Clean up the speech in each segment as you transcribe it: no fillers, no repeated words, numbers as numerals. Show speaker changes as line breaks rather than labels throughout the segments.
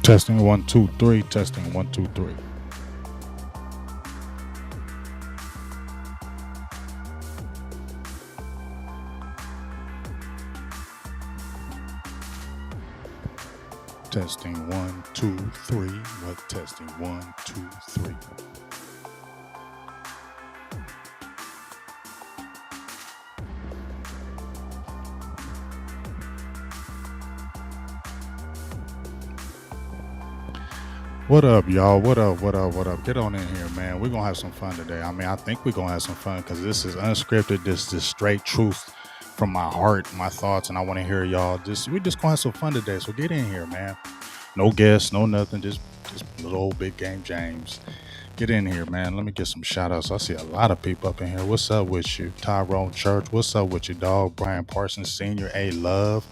Testing 1 2 3. Testing 1 2 3. Testing 1 2 3. What? Testing 1 2 3. What up, y'all? What up? What up? What up? Get on in here, man. We're gonna have some fun today. I mean, I think we're gonna have some fun because this is unscripted. This is straight truth from my heart, my thoughts, and I want to hear y'all. We just gonna have some fun today. So get in here, man. No guests, no nothing. Just little old big game James. Get in here, man. Let me get some shout outs. I see a lot of people up in here. What's up with you? Tyrone Church. What's up with you, dog? Brian Parsons Sr. A Love.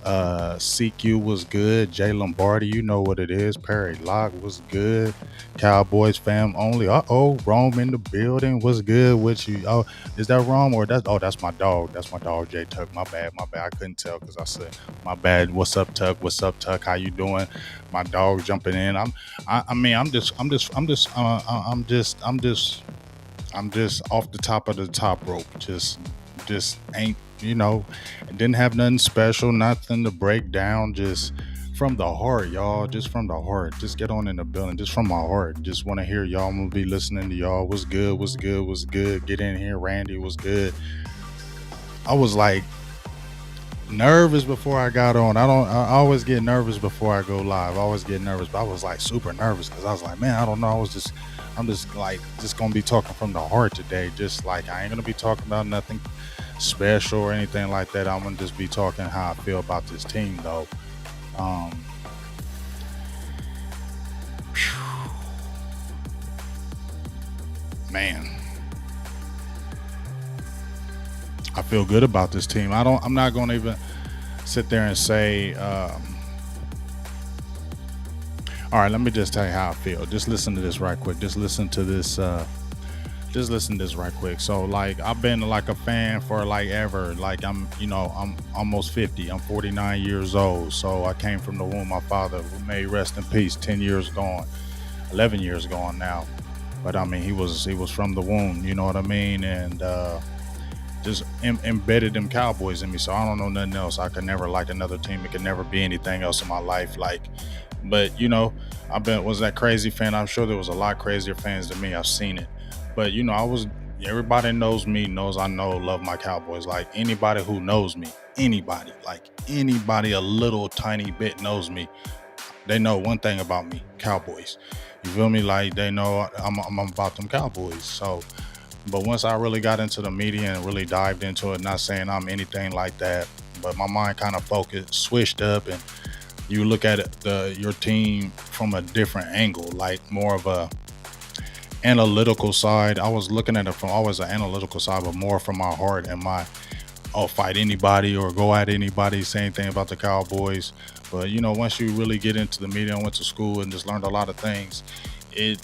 CQ was good. Jay Lombardi, you know what it is. Perry Locke was good. Cowboys fam only. Rome in the building. What's good with you? Oh, is that Rome or that's my dog. That's my dog, Jay Tuck. My bad. I couldn't tell because I said my bad. What's up, Tuck? What's up, Tuck? How you doing? My dog jumping in. I'm just off the top of the top rope. Just ain't, didn't have nothing special, nothing to break down, just from the heart, y'all, just from the heart. Just get on in the building, just from my heart. Just want to hear y'all. I'm gonna be listening to y'all. What's good? Get in here. Randy was good. I was like nervous before I got on. I always get nervous before I go live. I always get nervous, but I was like super nervous because I was like, man, I don't know. I'm just gonna be talking from the heart today. Just like, I ain't gonna be talking about nothing special or anything like that. I'm gonna just be talking how I feel about this team, though. Man, I feel good about this team. I'm not gonna even sit there and say, all right, let me just tell you how I feel. Just listen to this right quick. Just listen to this right quick. So, like, I've been like a fan for like ever. Like, I'm almost 50. I'm 49 years old. So I came from the womb. My father, may he rest in peace, 10 years gone, 11 years gone now. But I mean, he was from the womb, you know what I mean? And just embedded them Cowboys in me. So I don't know nothing else. I could never like another team. It could never be anything else in my life. But was that crazy fan. I'm sure there was a lot crazier fans than me. I've seen it. But, everybody knows me, love my Cowboys. Like, anybody who knows me, anybody a little tiny bit knows me, they know one thing about me, Cowboys. You feel me? Like, they know I'm about them Cowboys. So, but once I really got into the media and really dived into it, not saying I'm anything like that, but my mind kind of switched up, and you look at your team from a different angle, like more of a analytical side. I was looking at it from always an analytical side, but more from my heart and I'll fight anybody or go at anybody, say anything about the Cowboys. But once you really get into the media, I went to school and just learned a lot of things. It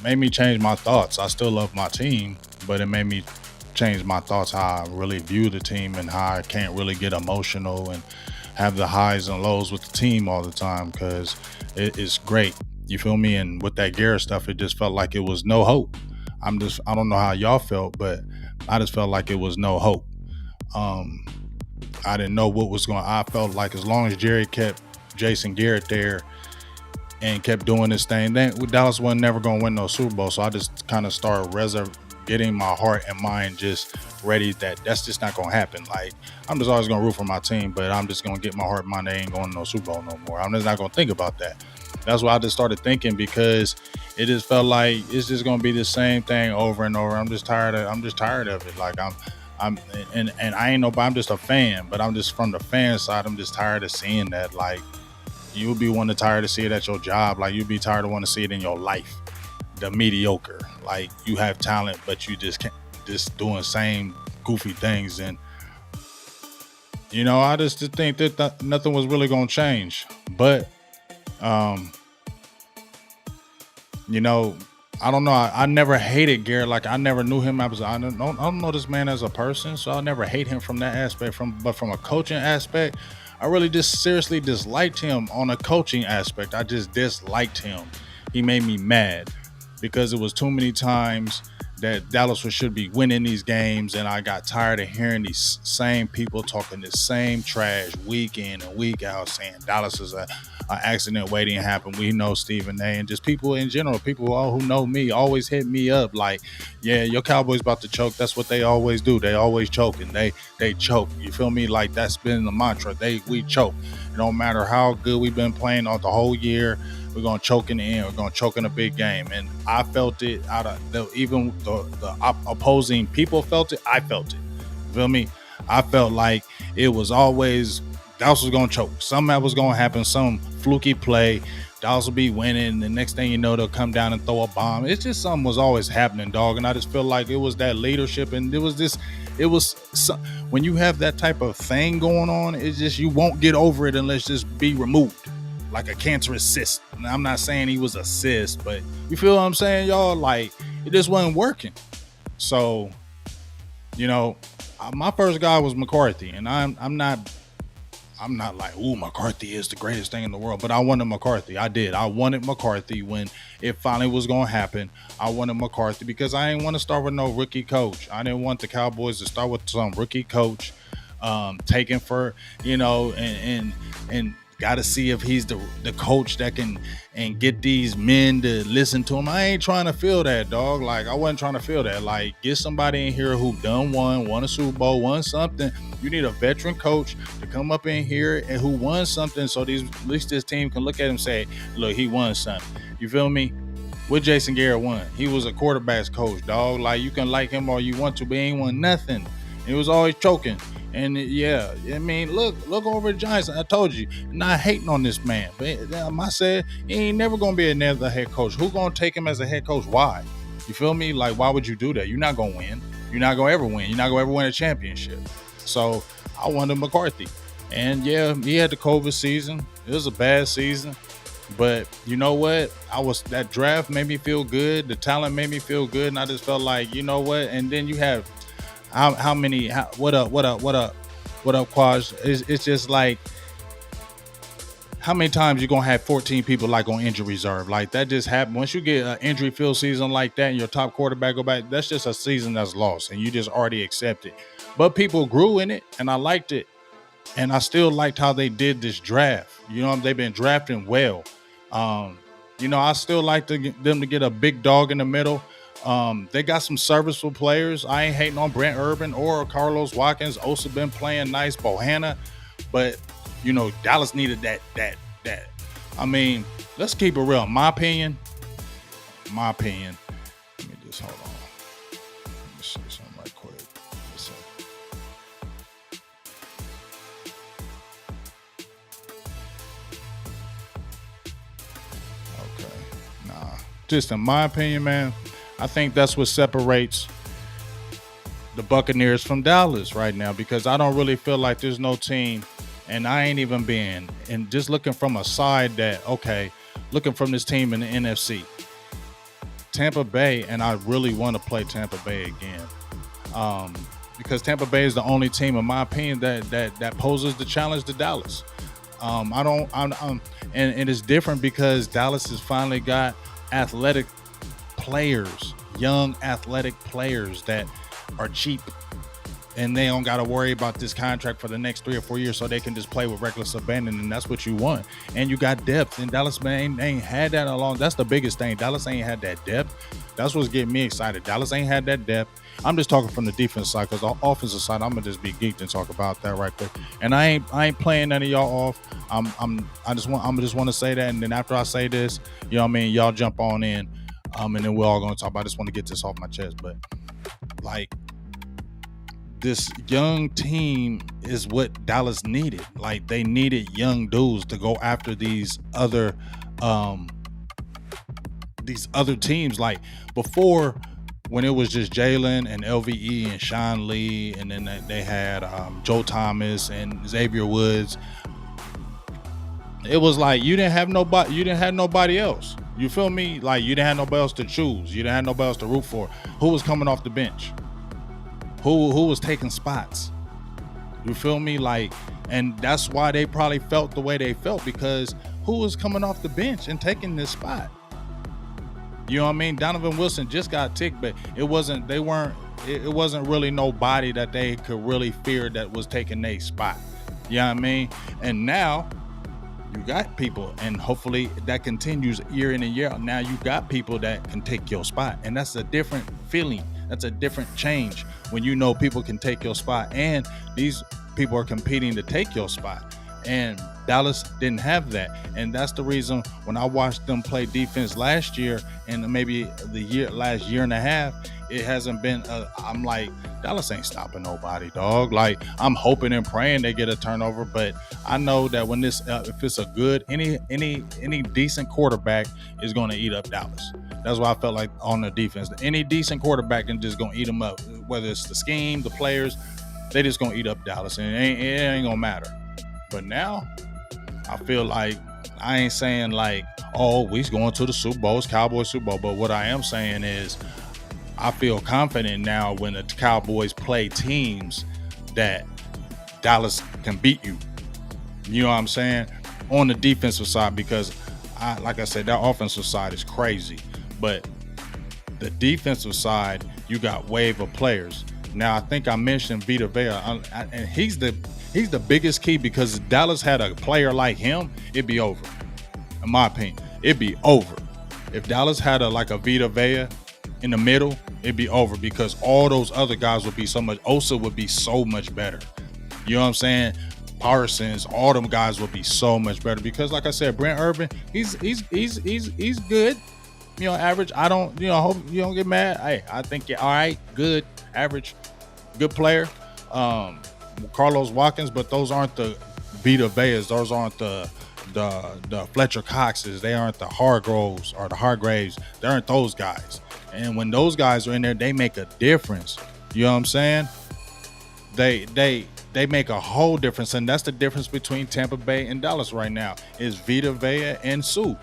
made me change my thoughts. I still love my team, but it made me change my thoughts, how I really view the team and how I can't really get emotional and have the highs and lows with the team all the time, because it's great. You feel me? And with that Garrett stuff, it just felt like it was no hope. I don't know how y'all felt, but I just felt like it was no hope. I didn't know what was going on. I felt like as long as Jerry kept Jason Garrett there and kept doing this thing, then Dallas wasn't never going to win no Super Bowl. So I just kind of started getting my heart and mind just ready that's just not going to happen. Like, I'm just always going to root for my team, but I'm just going to get my heart and mind. They ain't going to no Super Bowl no more. I'm just not going to think about that. That's why I just started thinking, because it just felt like it's just going to be the same thing over and over. I'm just tired of it. Like, and I ain't nobody, I'm just a fan, but I'm just from the fan side. I'm just tired of seeing that. Like, you'll be wanting tired to see it at your job. Like you'll be tired of wanting to see it in your life. The mediocre. Like you have talent, but you just can't just doing same goofy things. And I just think that nothing was really gonna change. But um, I don't know. I never hated Garrett. Like I never knew him. I don't know this man as a person, so I never hate him from that aspect. But from a coaching aspect, I really just seriously disliked him on a coaching aspect. I just disliked him. He made me mad because it was too many times that Dallas should be winning these games, and I got tired of hearing these same people talking the same trash week in and week out, saying Dallas is a accident waiting to happen. We know Stephen A. and just people in general, people who know me, always hit me up like, yeah, your Cowboys about to choke. That's what they always do. They always choke, and they choke. You feel me? Like that's been the mantra. We choke. It don't matter how good we've been playing on the whole year. We're going to choke in the end. We're going to choke in a big game. And I felt it out of even the opposing people felt it. I felt it. You feel me? I felt like it was always Dallas was going to choke. Something was going to happen. Some fluky play. Dallas will be winning. The next thing you know, they'll come down and throw a bomb. It's just something was always happening, dog. And I just feel like it was that leadership. And when you have that type of thing going on, it's just you won't get over it unless just be removed. Like a cancerous cyst. I'm not saying he was a cyst, but you feel what I'm saying, y'all? Like it just wasn't working. So, my first guy was McCarthy, and I'm not like, ooh, McCarthy is the greatest thing in the world, but I wanted McCarthy. I did. I wanted McCarthy when it finally was going to happen. I wanted McCarthy because I didn't want to start with no rookie coach. I didn't want the Cowboys to start with some rookie coach taken for, and got to see if he's the coach that can and get these men to listen to him. I ain't trying to feel that, dog. Like I wasn't trying to feel that. Like get somebody in here who won a Super Bowl, won something. You need a veteran coach to come up in here and who won something, so at least this team can look at him and say, look, he won something. You feel me? What Jason Garrett won? He was a quarterback's coach, dog. Like you can like him all you want to, but he ain't won nothing. He was always choking. And yeah, I mean, look over at Giants. I told you, not hating on this man, but I said he ain't never gonna be another head coach. Who gonna take him as a head coach? Why? You feel me? Like, why would you do that? You're not gonna win. You're not gonna ever win. You're not gonna ever win a championship. So I wanted McCarthy, and yeah, he had the COVID season. It was a bad season, but you know what? That draft made me feel good. The talent made me feel good, and I just felt like, you know what? And then you have. What up, Quaj? It's just like, how many times you gonna have 14 people like on injury reserve? Like that just happened. Once you get an injury filled season like that and your top quarterback go back, that's just a season that's lost and you just already accept it. But people grew in it and I liked it. And I still liked how they did this draft. They've been drafting well. I still like them to get a big dog in the middle. They got some serviceable players. I ain't hating on Brent Urban or Carlos Watkins. Also been playing nice. Bohanna. But, Dallas needed that. I mean, let's keep it real. My opinion. Let me just hold on. Let me see something right quick. Okay. Nah. Just in my opinion, man. I think that's what separates the Buccaneers from Dallas right now, because I don't really feel like there's no team, and I ain't even been, and just looking from a side looking from this team in the NFC, Tampa Bay, and I really want to play Tampa Bay again, because Tampa Bay is the only team, in my opinion, that poses the challenge to Dallas. And it's different because Dallas has finally got athletic players, young athletic players that are cheap, and they don't got to worry about this contract for the next 3 or 4 years, so they can just play with reckless abandon, and that's what you want. And you got depth, and Dallas ain't had that along. That's the biggest thing. Dallas ain't had that depth. That's what's getting me excited. Dallas ain't had that depth. I'm just talking from the defense side, because the offensive side, I'm gonna just be geeked and talk about that right quick. And I ain't playing none of y'all off. I just want to say that, and then after I say this, y'all jump on in. And then we're all going to talk about. I just want to get this off my chest, but like this young team is what Dallas needed. Like, they needed young dudes to go after um these other teams. Like, before, when it was just Jalen and LVE and Sean Lee, and then they had Joe Thomas and Xavier Woods, it was like you didn't have nobody else. You feel me? Like, you didn't have nobody else to choose. You didn't have nobody else to root for. Who was coming off the bench? Who was taking spots? You feel me? Like, and that's why they probably felt the way they felt, because who was coming off the bench and taking this spot? You know what I mean? Donovan Wilson just got ticked, but it wasn't really nobody that they could really fear that was taking their spot. You know what I mean? And now you got people, and hopefully that continues year in and year out. Now you got people that can take your spot, and that's a different feeling. That's a different change when you know people can take your spot, and these people are competing to take your spot. And Dallas didn't have that, and that's the reason when I watched them play defense last year and maybe last year and a half, it hasn't been. I'm like, Dallas ain't stopping nobody, dog. Like, I'm hoping and praying they get a turnover, but I know that when this, if it's a good, any decent quarterback is going to eat up Dallas. That's why I felt like on the defense, any decent quarterback is just going to eat them up. Whether it's the scheme, the players, they just going to eat up Dallas, and it ain't going to matter. But now, I feel like, I ain't saying like, oh, we's going to the Super Bowl, it's Cowboys Super Bowl. But what I am saying is, I feel confident now when the Cowboys play teams that Dallas can beat you. You know what I'm saying? On the defensive side, because like I said, that offensive side is crazy. But the defensive side, you got wave of players. Now, I think I mentioned Vita Vea, and he's the biggest key, because if Dallas had a player like him, it'd be over. In my opinion, it'd be over. If Dallas had a Vita Vea in the middle, it'd be over, because all those other guys would be so much. Osa would be so much better. You know what I'm saying? Parsons, all them guys would be so much better, because like I said, Brent Urban, he's good. You know, average. I don't, hope you don't get mad. Hey, I think you're all right, good, average, good player. Carlos Watkins, but those aren't the Vita Veas. Those aren't the Fletcher Coxes. They aren't the Hargroves or the Hargraves. They aren't those guys. And when those guys are in there, they make a difference. You know what I'm saying? They make a whole difference, and that's the difference between Tampa Bay and Dallas right now, is Vita Vea and Sue.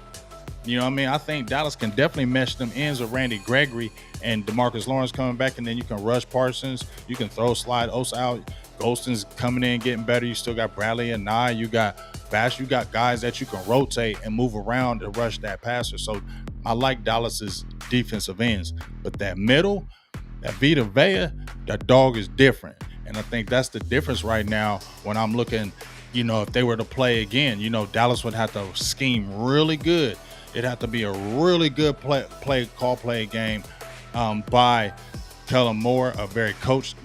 You know what I mean? I think Dallas can definitely mesh them ends with Randy Gregory and DeMarcus Lawrence coming back, and then you can rush Parsons. You can slide Osa out. Golston's coming in, getting better. You still got Bradley and Nye. You got Bash. You got guys that you can rotate and move around to rush that passer. So I like Dallas's defensive ends. But that middle, that Vita Vea, that dog is different. And I think that's the difference right now when I'm looking, if they were to play again, Dallas would have to scheme really good. It'd have to be a really good play game by Kellen Moore, a very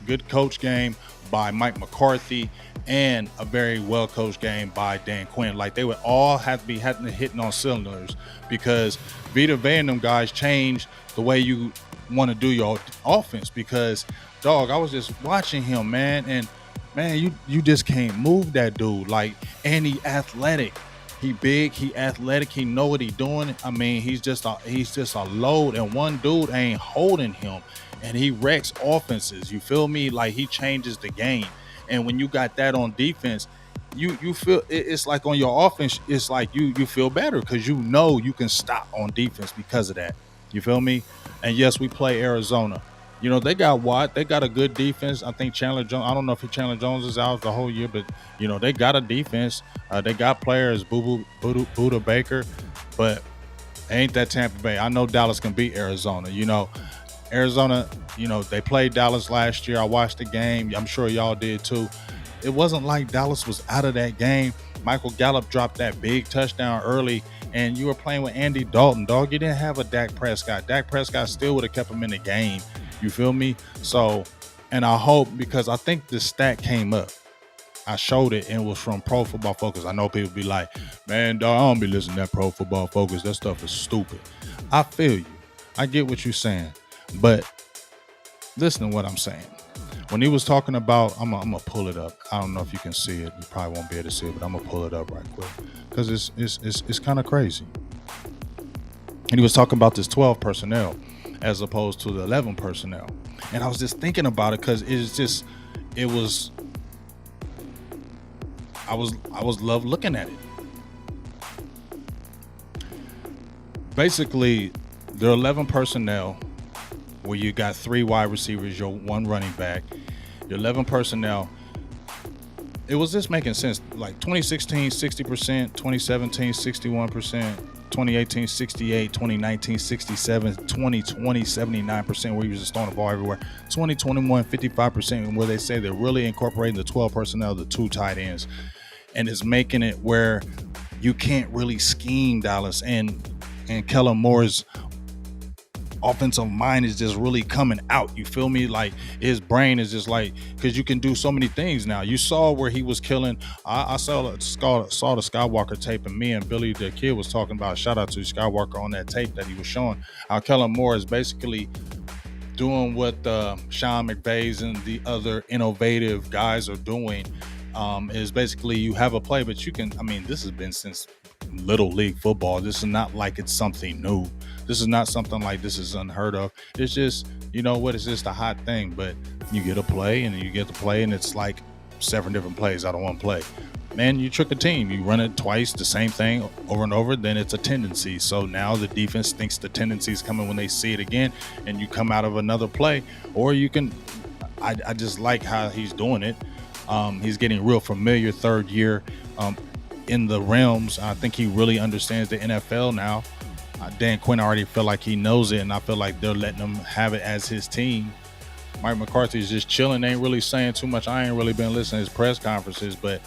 good coach game by Mike McCarthy, and a very well-coached game by Dan Quinn. Like, they would all have to be hitting on cylinders, because Vita Vea and them guys change the way you want to do your offense. Because, dog, I was just watching him, man, and man, you just can't move that dude. Like, and he athletic. He big, he athletic, he know what he doing. I mean, he's just a load, and one dude ain't holding him, and he wrecks offenses. You feel me? Like, he changes the game. And when you got that on defense, you feel it's like on your offense, it's like you feel better, because you can stop on defense because of that. You feel me? And yes, we play Arizona. They got Watt. They got a good defense. I think Chandler Jones. I don't know if Chandler Jones is out the whole year, but they got a defense. They got players, Buda Baker, but ain't that Tampa Bay. I know Dallas can beat Arizona. Arizona. They played Dallas last year. I watched the game. I'm sure y'all did too. It wasn't like Dallas was out of that game. Michael Gallup dropped that big touchdown early, and you were playing with Andy Dalton, dog. You didn't have a Dak Prescott. Dak Prescott still would have kept him in the game. You feel me? So, and I hope, because I think the stat came up. I showed it, and it was from Pro Football Focus. I know people be like, man, dog, I don't be listening to that Pro Football Focus. That stuff is stupid. I feel you. I get what you're saying. But listen to what I'm saying. When he was talking about, I'm gonna pull it up. I don't know if you can see it. You probably won't be able to see it, but I'm gonna pull it up right quick because it's kind of crazy. And he was talking about this 12 personnel as opposed to the 11 personnel. And I was just thinking about it because I was love looking at it. Basically, there are 11 personnel where you got 3 wide receivers, your 1 running back, your 11 personnel. It was just making sense. Like 2016, 60%, 2017, 61%, 2018, 68, 2019, 67, 2020, 79%, where he was just throwing the ball everywhere. 2021, 55%, where they say they're really incorporating the 12 personnel, the 2 tight ends. And it's making it where you can't really scheme Dallas. And Kellen Moore's offensive mind is just really coming out. You feel me? Like his brain is just like, because you can do so many things now. You saw where he was killing. I saw the Skywalker tape, and me and Billy the Kid was talking about. Shout out to Skywalker on that tape that he was showing. How Kellen Moore is basically doing what Sean McVay's and the other innovative guys are doing. Is basically you have a play, but you can. I mean, this has been since Little League football. This is not like it's something new. This is not something like this is unheard of. It's just, you know what, it's just a hot thing. But you get a play and you get the play, and it's like 7 different plays out of 1 play. Man, you trick a team. You run it twice, the same thing over and over, then it's a tendency. So now the defense thinks the tendency is coming when they see it again, and you come out of another play. Or you can, I just like how he's doing it. He's getting real familiar, 3rd year in the realms. I think he really understands the NFL now. Dan Quinn already feel like he knows it, and I feel like they're letting him have it as his team. Mike McCarthy is just chilling, ain't really saying too much. I ain't really been listening to his press conferences, but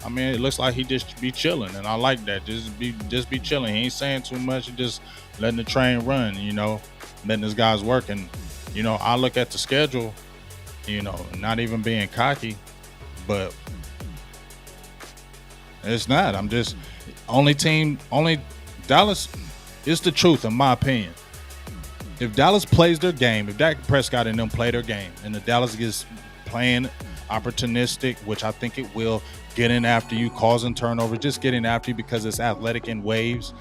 I mean, it looks like he just be chilling, and I like that. Just be chilling. He ain't saying too much, and just letting the train run, you know, letting his guys work. And, you know, I look at the schedule, you know, not even being cocky, but it's not. I'm just only Dallas. It's the truth, in my opinion. If Dallas plays their game, if Dak Prescott and them play their game, and the Dallas gets playing opportunistic, which I think it will, getting after you, causing turnover, just getting after you because it's athletic in waves,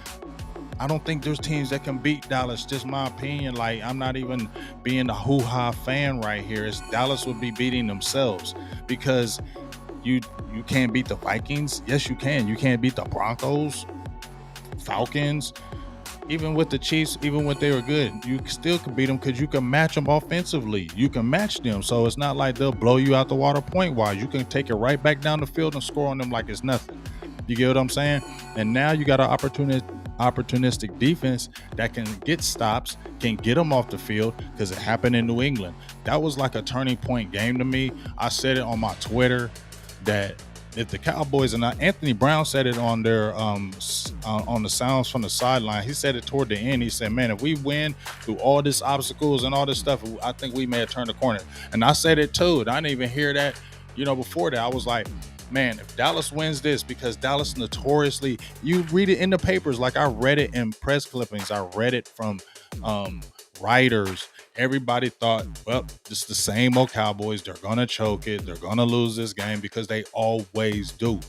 I don't think there's teams that can beat Dallas. Just my opinion. Like, I'm not even being a hoo-ha fan right here. It's Dallas would be beating themselves because you can't beat the Vikings. Yes, you can. You can't beat the Broncos, Falcons. Even with the Chiefs, even when they were good, you still can beat them because you can match them offensively. You can match them. So it's not like they'll blow you out the water point-wise. You can take it right back down the field and score on them like it's nothing. You get what I'm saying? And now you got an opportunistic defense that can get stops, can get them off the field, because it happened in New England. That was like a turning point game to me. I said it on my Twitter that if the Cowboys, and Anthony Brown said it on their on the Sounds from the Sideline, he said it toward the end. He said, man, if we win through all these obstacles and all this stuff, I think we may have turned the corner. And I said it too. And I didn't even hear that, you know, before that. I was like, man, if Dallas wins this, because Dallas notoriously, you read it in the papers, like I read it in press clippings, I read it from writers. Everybody thought, well, it's the same old Cowboys. They're going to choke it. They're going to lose this game because they always do.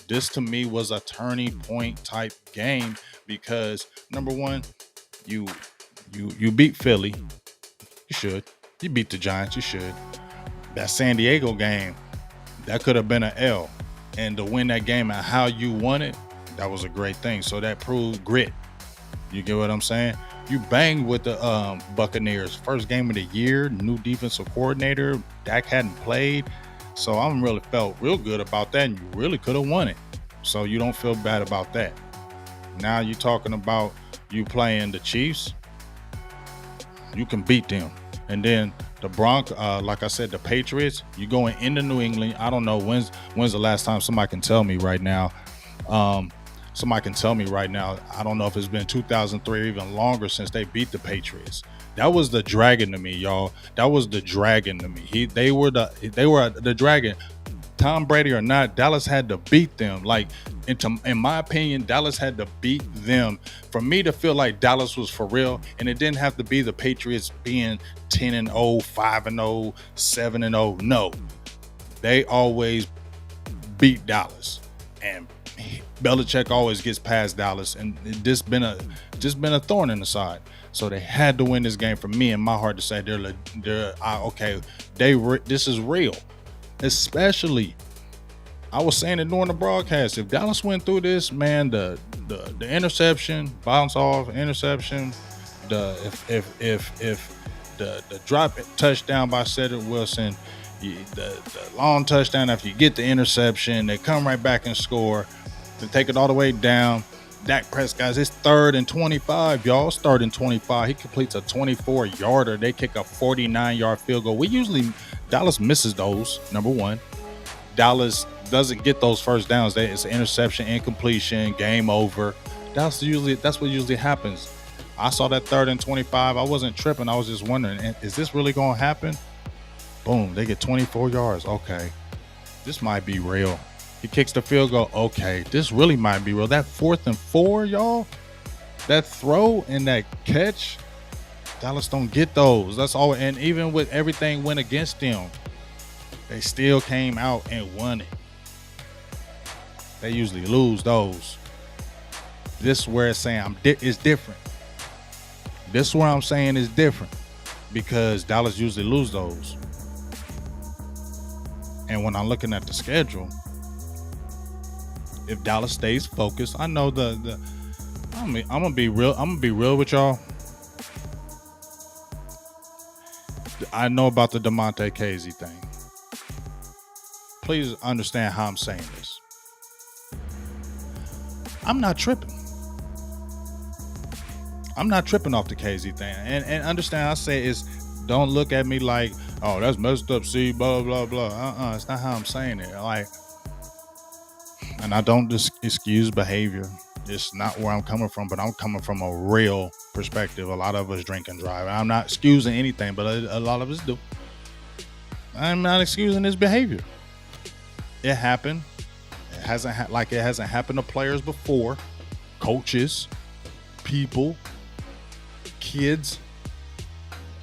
This, to me, was a turning point type game because, number one, you beat Philly. You should. You beat the Giants. You should. That San Diego game, that could have been an L. And to win that game and how you won it, that was a great thing. So that proved grit. You get what I'm saying? You banged with the Buccaneers. First game of the year, new defensive coordinator. Dak hadn't played. So I'm really felt real good about that, and you really could have won it. So you don't feel bad about that. Now you're talking about you playing the Chiefs. You can beat them. And then the Broncos, like I said, the Patriots, you going into New England. I don't know when's the last time somebody can tell me right now. Somebody can tell me right now. I don't know if it's been 2003 or even longer since they beat the Patriots. That was the dragon to me, y'all. That was the dragon to me. They were the dragon. Tom Brady or not, Dallas had to beat them. Like, in my opinion, Dallas had to beat them for me to feel like Dallas was for real. And it didn't have to be the Patriots being 10-0, 5-0, 7-0. No, they always beat Dallas, and Belichick always gets past Dallas, and it just been a thorn in the side. So they had to win this game. For me, in my heart, to say this is real. Especially, I was saying it during the broadcast. If Dallas went through this, man, the interception, bounce off interception, if the drop touchdown by Cedric Wilson, the long touchdown after you get the interception, they come right back and score to take it all the way down. Dak Prescott, it's 3rd and 25, y'all. It's 3rd and 25. He completes a 24-yarder. They kick a 49-yard field goal. Dallas misses those, number one. Dallas doesn't get those first downs. It's an interception, incompletion, game over. That's what usually happens. I saw that 3rd and 25. I wasn't tripping. I was just wondering, is this really going to happen? Boom, they get 24 yards. Okay, this might be real. He kicks the field goal. Okay, this really might be real. That 4th and 4, y'all, that throw and that catch, Dallas don't get those. That's all. And even with everything went against them, they still came out and won it. They usually lose those. This is where it's saying it's different. This is where I'm saying it's different, because Dallas usually lose those. And when I'm looking at the schedule, if Dallas stays focused, I know I'm gonna be real. I'm gonna be real with y'all. I know about the DeMonte Casey thing. Please understand how I'm saying this. I'm not tripping. I'm not tripping off the Casey thing. And understand, I say don't look at me like, oh, that's messed up, see, blah, blah, blah. It's not how I'm saying it. Like, and I don't just excuse behavior. It's not where I'm coming from, but I'm coming from a real perspective. A lot of us drink and drive. I'm not excusing anything, but a lot of us do. I'm not excusing this behavior. It happened. It hasn't happened to players before, coaches, people, kids,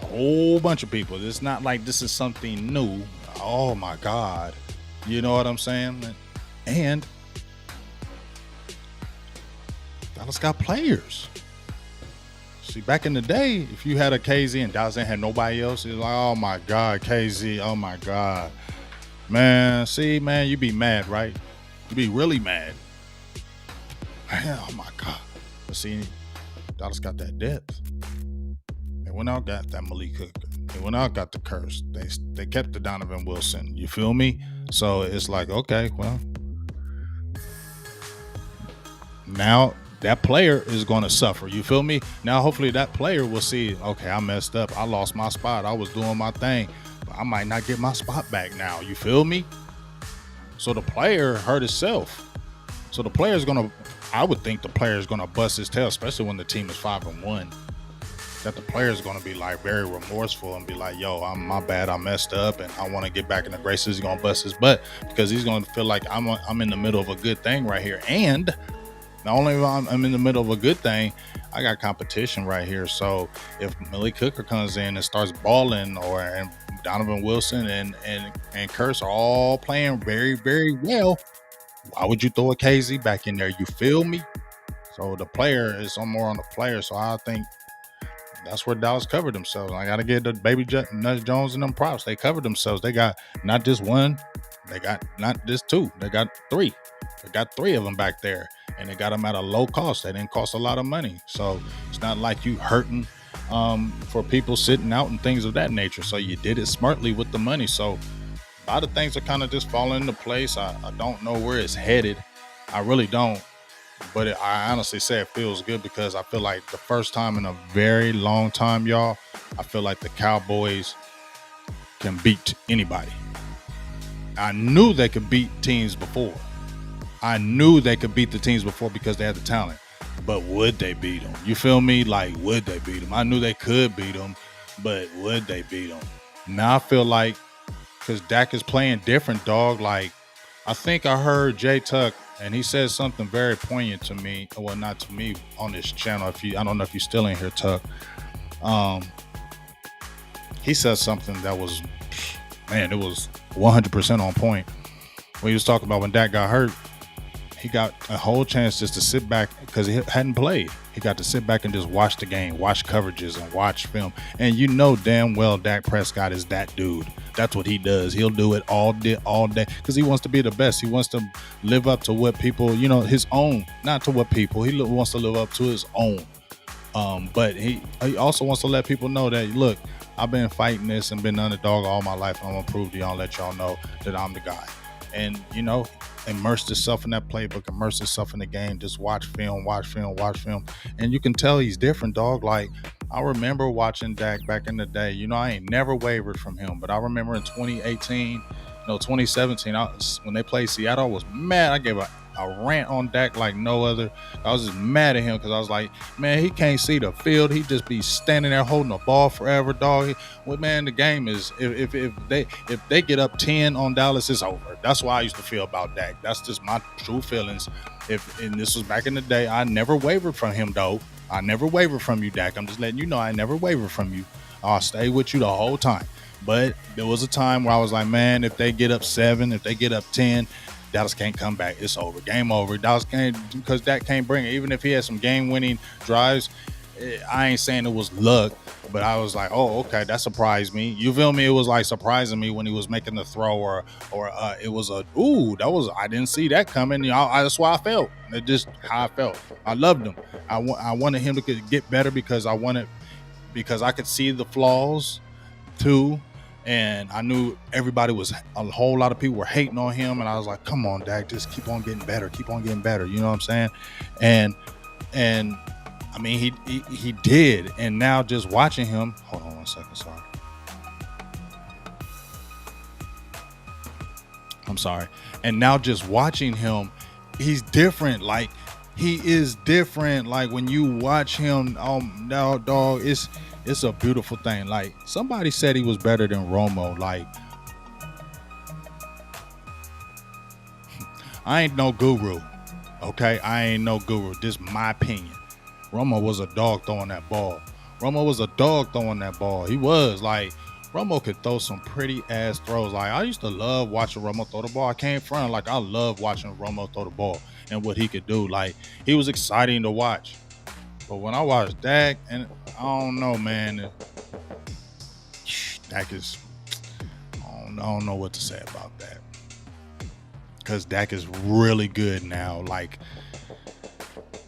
a whole bunch of people. It's not like this is something new. Oh my God. You know what I'm saying? And Dallas got players. See, back in the day, if you had a KZ and Dallas ain't had nobody else, it's like, oh my God, KZ, oh my God. Man, see, man, you be mad, right? You be really mad. Man, oh my God. But see, Dallas got that depth. They went out, got that Malik Hooker. They went out, got the curse. They kept the Donovan Wilson. You feel me? So it's like, okay, well, now that player is going to suffer. You feel me? Now, hopefully that player will see, okay, I messed up. I lost my spot. I was doing my thing. But I might not get my spot back now. You feel me? So the player hurt himself. So the player's going to, I would think the player's going to bust his tail, especially when the team is 5-1. That the player's going to be like very remorseful and be like, yo, my bad. I messed up and I want to get back in the graces. He's going to bust his butt because he's going to feel like I'm in the middle of a good thing right here. And not only I'm in the middle of a good thing, I got competition right here. So if Malik Hooker comes in and starts balling, and Donovan Wilson and Curse are all playing very, very well, why would you throw a KZ back in there? You feel me? So the player is more on the player. So I think that's where Dallas covered themselves. I got to give the baby Nudge Jones and them props. They covered themselves. They got not just one. They got not just two. They got three. They got three of them back there. And they got them at a low cost. They didn't cost a lot of money. So it's not like you hurting for people sitting out and things of that nature. So you did it smartly with the money. So a lot of things are kind of just falling into place. I don't know where it's headed. I really don't. But I honestly say it feels good because I feel like the first time in a very long time, y'all, I feel like the Cowboys can beat anybody. I knew they could beat teams before. I knew they could beat the teams before because they had the talent. But would they beat them? You feel me? Like, would they beat them? I knew they could beat them, but would they beat them? Now I feel like, because Dak is playing different, dog. Like, I think I heard Jay Tuck, and he said something very poignant to me. Well, not to me on this channel. I don't know if you're still in here, Tuck. Um, he said something that was, man, it was 100% on point. When he was talking about when Dak got hurt, he got a whole chance just to sit back because he hadn't played. He got to sit back and just watch the game, watch coverages, and watch film. And you know damn well Dak Prescott is that dude. That's what he does. He'll do it all day because he wants to be the best. He wants to live up to what people, his own, not to what people. He wants to live up to his own. But he also wants to let people know that, look, I've been fighting this and been underdog all my life. I'm going to prove to y'all and let y'all know that I'm the guy. And, immerse yourself in that playbook, immerse yourself in the game, just watch film. And you can tell he's different, dog. Like, I remember watching Dak back in the day. I ain't never wavered from him. But I remember in 2017, when they played Seattle, I was mad. I gave a rant on Dak like no other. I was just mad at him because I was like, man, he can't see the field. He just be standing there holding the ball forever, dog. The game is if they get up 10 on Dallas, it's over. That's why I used to feel about Dak. That's just my true feelings. And this was back in the day. I never wavered from him, though. I never wavered from you, Dak. I'm just letting you know I never wavered from you. I'll stay with you the whole time. But there was a time where I was like, man, if they get up 7, if they get up 10, Dallas can't come back. It's over. Game over. Dallas can't, because Dak can't bring it. Even if he had some game-winning drives, I ain't saying it was luck, but I was like, oh, okay, that surprised me. You feel me? It was like surprising me when he was making the throw, or it was I didn't see that coming. That's why I felt. It's just how I felt. I loved him. I wanted him to get better because I could see the flaws too. And I knew a whole lot of people were hating on him. And I was like, come on, Dak, just keep on getting better. You know what I'm saying? And I mean, he did. And now just watching him, hold on 1 second. I'm sorry. And now just watching him, he's different. Like, he is different. Like, when you watch him, now, dog, it's a beautiful thing. Like, somebody said he was better than Romo. Like, I ain't no guru, okay? I ain't no guru. This is my opinion. Romo was a dog throwing that ball. He was. Like, Romo could throw some pretty ass throws. Like, I used to love watching Romo throw the ball. I came from, like, I love watching Romo throw the ball and what he could do. Like, he was exciting to watch. But when I watched Dak, and I don't know, man, Dak is, I don't know what to say about that. Because Dak is really good now. Like,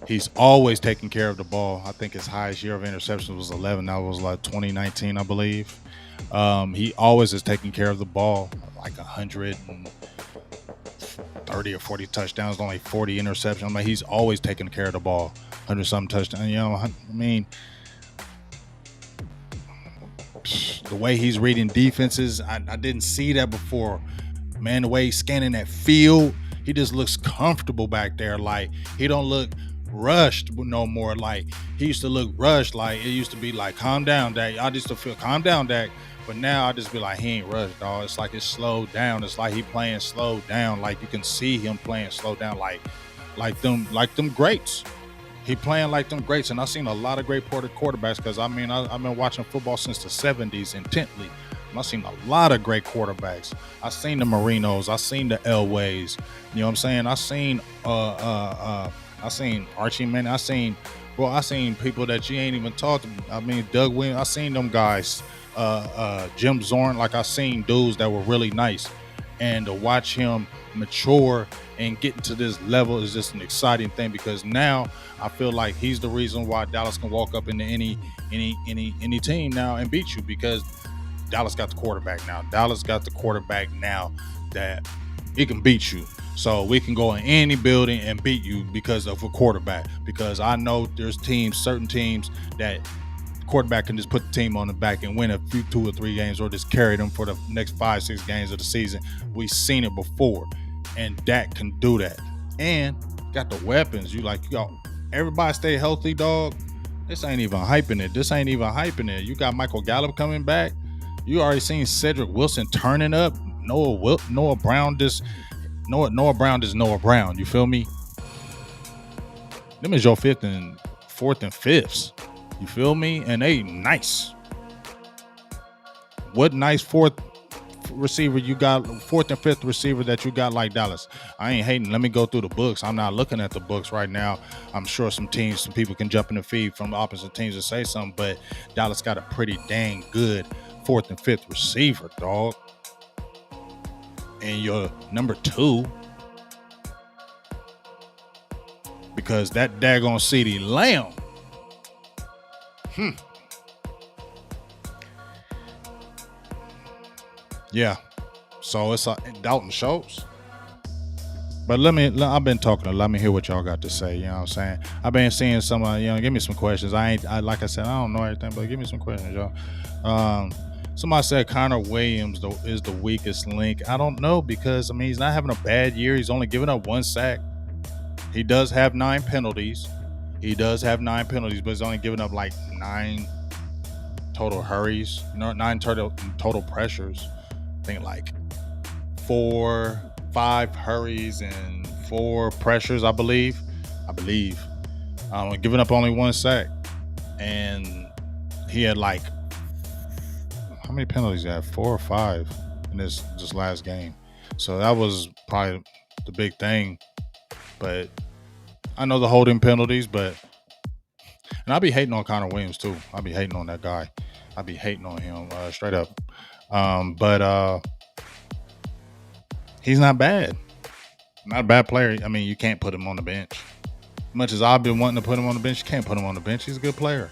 he's always taking care of the ball. I think his highest year of interceptions was 11. That was like 2019, I believe. He always is taking care of the ball, like 130 or 40 touchdowns, only 40 interceptions. I mean, he's always taking care of the ball. 100-something touchdowns. I mean, the way he's reading defenses, I didn't see that before. Man, the way he's scanning that field, he just looks comfortable back there. Like, he don't look rushed no more. Like, he used to look rushed. Like, it used to be like, calm down, Dak. I used to feel, calm down, Dak. But now I just be like, he ain't rushed, dog. It's like it's slowed down. It's like he playing slowed down. Like, you can see him playing slowed down, like them greats. He playing like them greats. And I've seen a lot of great quarterbacks, because I mean, I've been watching football since the 70s intently. And I've seen a lot of great quarterbacks. I've seen the Marinos. I've seen the Elways. You know what I'm saying? I've seen Archie Manning. I've seen people that you ain't even talked to. I mean, Doug Williams. I've seen them guys. Jim Zorn. Like, I've seen dudes that were really nice. And to watch him mature and get to this level is just an exciting thing, because now I feel like he's the reason why Dallas can walk up into any team now and beat you, because Dallas got the quarterback now. That he can beat you. So we can go in any building and beat you because of a quarterback. Because I know there's certain teams that quarterback can just put the team on the back and win a few 2 or 3 games, or just carry them for the next 5-6 games of the season. We've seen it before, and Dak can do that. And got the weapons. Everybody stay healthy, dog. This ain't even hyping it. You got Michael Gallup coming back. You already seen Cedric Wilson turning up. Noah Brown just Noah Brown is Noah Brown. You feel me? Them is your fifth and fourth and fifths. You feel me? And they nice. What nice fourth receiver you got, fourth and fifth receiver that you got like Dallas? I ain't hating. Let me go through the books. I'm not looking at the books right now. I'm sure some people can jump in the feed from the opposite teams and say something, but Dallas got a pretty dang good fourth and fifth receiver, dog. And your number two, because that daggone CeeDee Lamb. Yeah. So it's Dalton Schultz. But I've been talking. Let me hear what y'all got to say. You know what I'm saying? I've been seeing some, give me some questions. Like I said, I don't know everything, but give me some questions, y'all. Somebody said Connor Williams is the weakest link. I don't know, because, he's not having a bad year. He's only giving up 1 sack. He does have 9 penalties. But he's only giving up like 9 total hurries. 9 total pressures. I think like 5 hurries and 4 pressures, I believe. Giving up only 1 sack. And he had like, how many penalties he had? 4 or 5 in this last game. So that was probably the big thing. But I know the holding penalties, and I be hating on Connor Williams too. I be hating on that guy. I be hating on him straight up. But he's not bad. Not a bad player. You can't put him on the bench. As much as I've been wanting to put him on the bench, you can't put him on the bench. He's a good player.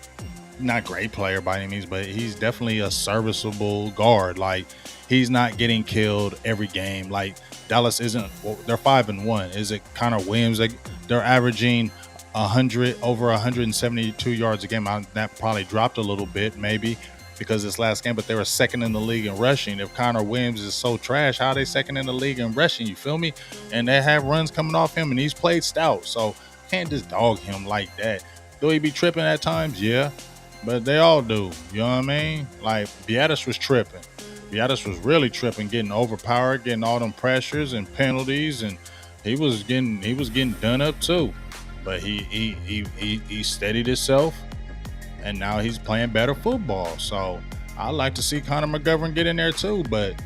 Not a great player by any means, but he's definitely a serviceable guard. Like, he's not getting killed every game. Like, Dallas isn't. They're 5-1. Is it Connor Williams? They're averaging over 172 yards a game. That probably dropped a little bit, maybe, because this last game. But they were second in the league in rushing. If Connor Williams is so trash, how are they second in the league in rushing? You feel me? And they have runs coming off him, and he's played stout. So can't just dog him like that. Do he be tripping at times? Yeah. But they all do. You know what I mean? Like, Beatis was tripping. Beatis was really tripping, getting overpowered, getting all them pressures and penalties, and he was getting done up too. But he steadied himself, and now he's playing better football. So I like to see Connor McGovern get in there too. But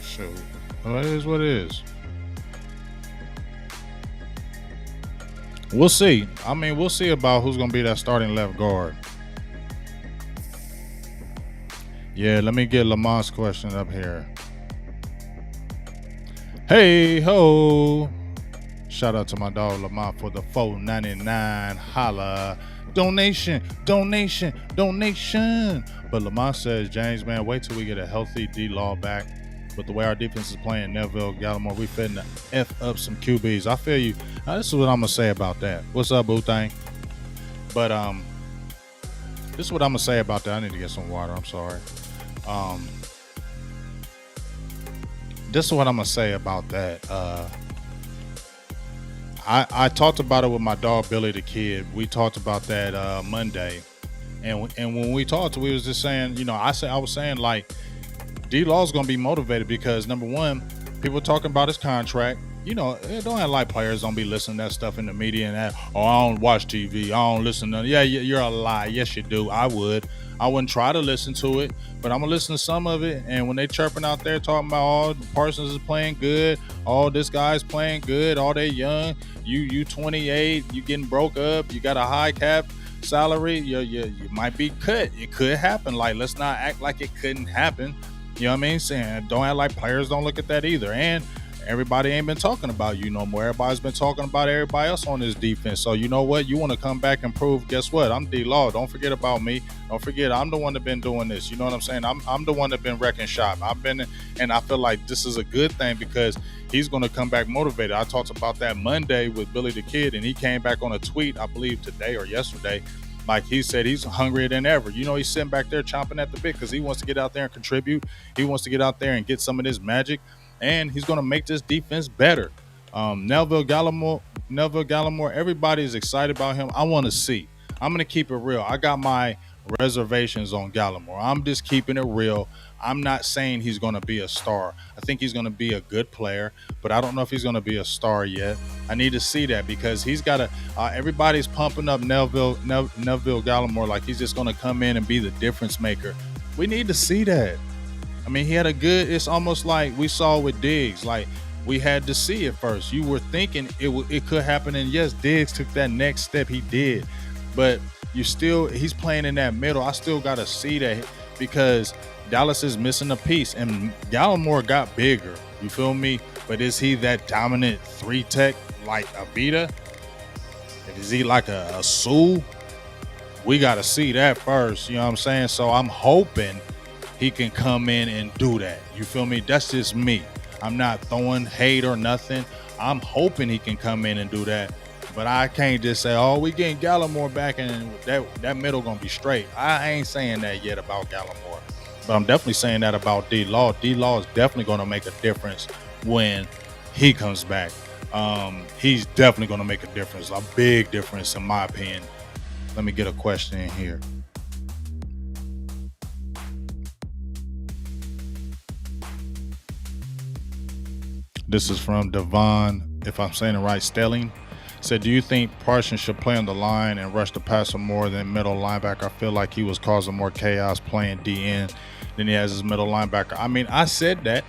shoot, it is what it is. We'll see. We'll see about who's gonna be that starting left guard. Yeah, let me get Lamont's question up here. Hey ho! Shout out to my dog Lamont for the $4.99 holla donation. But Lamont says, James, man, wait till we get a healthy D-Law back. But the way our defense is playing, Neville, Gallimore, we fitting to F up some QBs. I feel you. Now, this is what I'm gonna say about that. What's up, Boo Thang? But this is what I'm gonna say about that. I need to get some water. I'm sorry. This is what I'm gonna say about that. I talked about it with my dog Billy the Kid. We talked about that Monday, and when we talked, we was just saying, I was saying like, D-Law's gonna be motivated because, number one, people talking about his contract. It don't have like players don't be listening to that stuff in the media and that. Oh, I don't watch TV. I don't listen to. Yeah, you're a lie. Yes, you do. I wouldn't try to listen to it, but I'm gonna listen to some of it. And when they chirping out there talking about all Parsons is playing good, all this guy's playing good, all they young, you 28, you getting broke up, you got a high cap salary, you might be cut. It could happen. Like, let's not act like it couldn't happen. You know what I mean? Saying don't act like players don't look at that either. And everybody ain't been talking about you no more. Everybody's been talking about everybody else on this defense. So you know what? You want to come back and prove, guess what? I'm D-Law. Don't forget about me. Don't forget, I'm the one that been doing this. You know what I'm saying? I'm the one that been wrecking shop. And I feel like this is a good thing because he's going to come back motivated. I talked about that Monday with Billy the Kid, and he came back on a tweet, I believe today or yesterday. Like he said, he's hungrier than ever. He's sitting back there chomping at the bit because he wants to get out there and contribute. He wants to get out there and get some of this magic. And he's going to make this defense better. Neville Gallimore, everybody is excited about him. I want to see. I'm going to keep it real. I got my reservations on Gallimore. I'm just keeping it real. I'm not saying he's going to be a star. I think he's going to be a good player, but I don't know if he's going to be a star yet. I need to see that because he's got to. Everybody's pumping up Neville Gallimore like he's just going to come in and be the difference maker. We need to see that. I mean, he had a good. It's almost like we saw with Diggs. Like we had to see it first. You were thinking it could happen, and yes, Diggs took that next step. He did, but he's playing in that middle. I still got to see that because Dallas is missing a piece, and Gallimore got bigger. You feel me? But is he that dominant 3-tech like a Vita? Is he like a Sue? We got to see that first. You know what I'm saying? So I'm hoping he can come in and do that. You feel me? That's just me. I'm not throwing hate or nothing. I'm hoping he can come in and do that. But I can't just say, oh, we getting Gallimore back and that middle going to be straight. I ain't saying that yet about Gallimore. But I'm definitely saying that about D-Law. D-Law is definitely going to make a difference when he comes back. He's definitely going to make a difference, a big difference in my opinion. Let me get a question in here. This is from Devon, if I'm saying it right, Stelling. Said, do you think Parsons should play on the line and rush the passer more than middle linebacker? I feel like he was causing more chaos playing DN than he has his middle linebacker. I mean, I said that.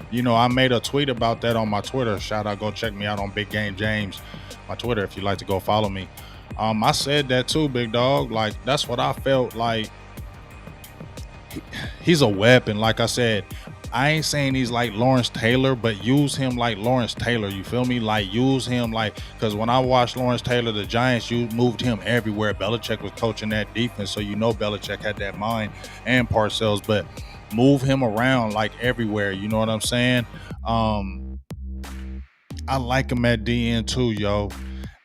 You know, I made a tweet about that on my Twitter. Shout out, go check me out on Big Game James, my Twitter, if you'd like to go follow me. I said that too, big dog. Like, that's what I felt like. He's a weapon. Like I said, I ain't saying he's like Lawrence Taylor, but use him like Lawrence Taylor. You feel me? Like, use him like, because when I watched Lawrence Taylor, the Giants, you moved him everywhere. Belichick was coaching that defense, so you know Belichick had that mind, and Parcells, but move him around like everywhere. You know what I'm saying? I like him at DN too, yo.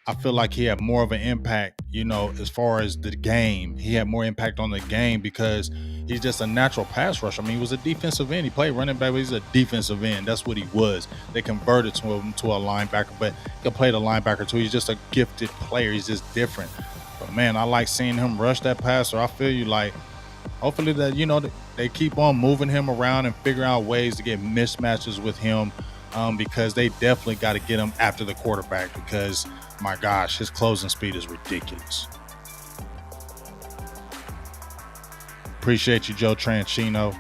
I feel like he had more of an impact, you know, as far as the game. He had more impact on the game because he's just a natural pass rusher. I mean, he was a defensive end. He played running back, but he's a defensive end. That's what he was. They converted him to a linebacker, but he can play the linebacker too. He's just a gifted player. He's just different. But, man, I like seeing him rush that passer. I feel you, like, hopefully that, you know, they keep on moving him around and figure out ways to get mismatches with him because they definitely got to get him after the quarterback because, my gosh, his closing speed is ridiculous. Appreciate you, Joe Tranchino.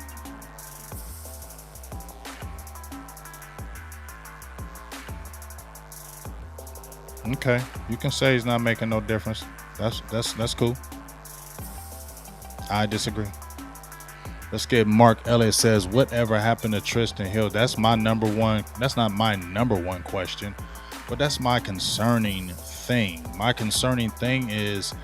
Okay, you can say he's not making no difference. That's cool. I disagree. Let's get Mark Elliott says, whatever happened to Tristan Hill? That's my number one. That's not my number one question, but that's my concerning thing. My concerning thing is,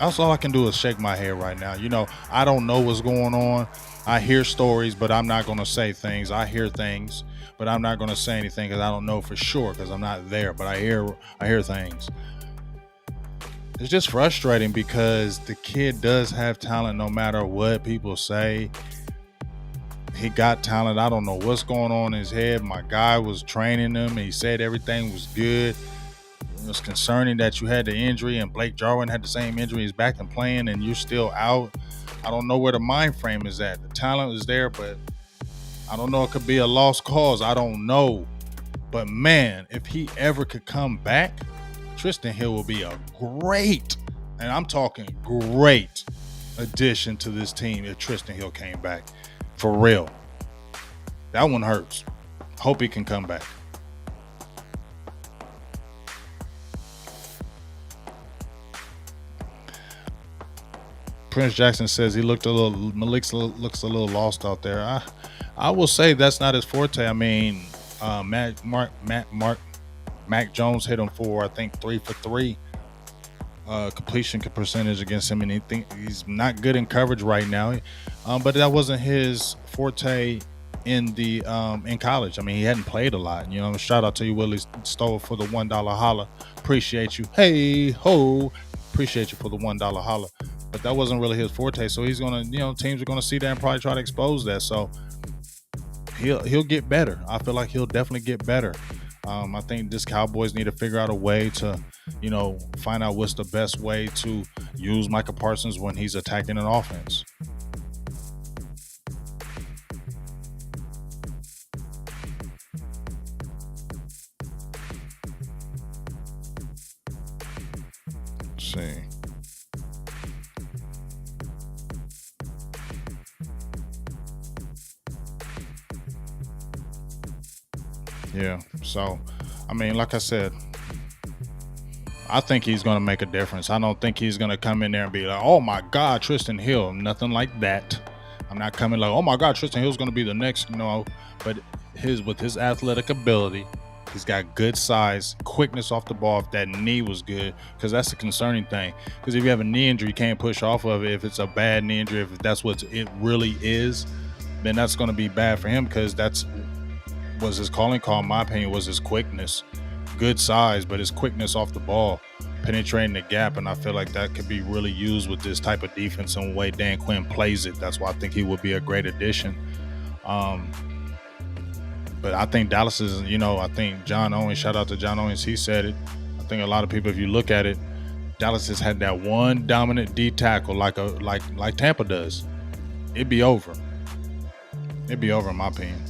that's all I can do is shake my head right now. You know, I don't know what's going on. I hear stories, but I'm not going to say things. I hear things, but I'm not going to say anything because I don't know for sure because I'm not there. But I hear things. It's just frustrating because the kid does have talent no matter what people say. He got talent. I don't know what's going on in his head. My guy was training him and he said everything was good. It was concerning that you had the injury and Blake Jarwin had the same injury. He's back and playing and you're still out. I don't know where the mind frame is at. The talent is there, but I don't know. It could be a lost cause. I don't know. But, man, if he ever could come back, Tristan Hill will be a great, and I'm talking great, addition to this team if Tristan Hill came back. For real. That one hurts. Hope he can come back. Prince Jackson says Malik looks a little lost out there. I will say that's not his forte. I mean, Mac Jones hit him for, I think, 3 for 3 completion percentage against him, and he's not good in coverage right now. But that wasn't his forte in college. I mean, he hadn't played a lot. You know, shout out to you, Willie Stowe, for the $1 holla. Appreciate you. Hey ho, appreciate you for the $1 holla. But that wasn't really his forte. So he's gonna, you know, teams are gonna see that and probably try to expose that. So he'll get better. I feel like he'll definitely get better. I think this Cowboys need to figure out a way to, find out what's the best way to use Micah Parsons when he's attacking an offense. Let's see. Yeah. So, I mean, like I said, I think he's going to make a difference. I don't think he's going to come in there and be like, oh my God, Tristan Hill. Nothing like that. I'm not coming like, oh my God, Tristan Hill's going to be the next, but with his athletic ability, he's got good size, quickness off the ball. If that knee was good, because that's a concerning thing. Because if you have a knee injury, you can't push off of it. If it's a bad knee injury, if that's what it really is, then that's going to be bad for him, because that's was his calling call, in my opinion, was his quickness. Good size, but his quickness off the ball, penetrating the gap, and I feel like that could be really used with this type of defense and the way Dan Quinn plays it. That's why I think he would be a great addition. But I think Dallas is, I think John Owens, shout out to John Owens, he said it. I think a lot of people, if you look at it, Dallas has had that one dominant D tackle like Tampa does. It'd be over. It'd be over, in my opinion.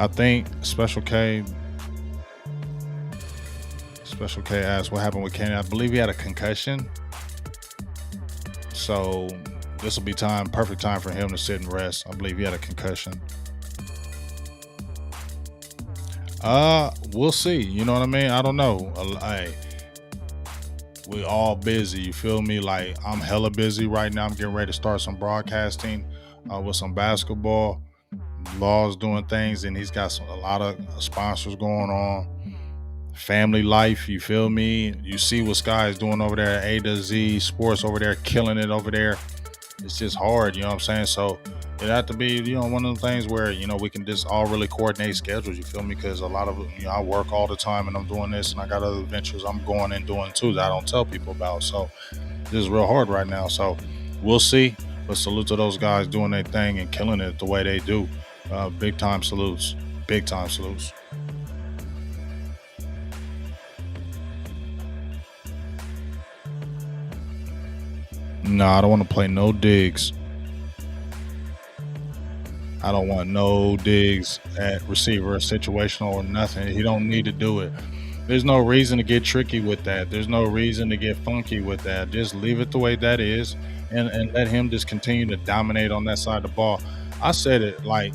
I think Special K asked what happened with Kenny. I believe he had a concussion. So this will be perfect time for him to sit and rest. I believe he had a concussion. We'll see. You know what I mean? I don't know. Hey, we all busy. You feel me? Like, I'm hella busy right now. I'm getting ready to start some broadcasting with some basketball. Law's doing things, and he's got a lot of sponsors going on. Family life, you feel me? You see what Sky is doing over there at A to Z Sports over there, killing it over there. It's just hard, you know what I'm saying? So it had to be, one of the things where, we can just all really coordinate schedules, you feel me? Because a lot of, I work all the time and I'm doing this, and I got other ventures I'm going and doing too that I don't tell people about. So this is real hard right now. So we'll see. But salute to those guys doing their thing and killing it the way they do. Big time salutes. Big time salutes. No, I don't want to play no Diggs. I don't want no Diggs at receiver, situational or nothing. He don't need to do it. There's no reason to get tricky with that. There's no reason to get funky with that. Just leave it the way that is, and let him just continue to dominate on that side of the ball. I said it like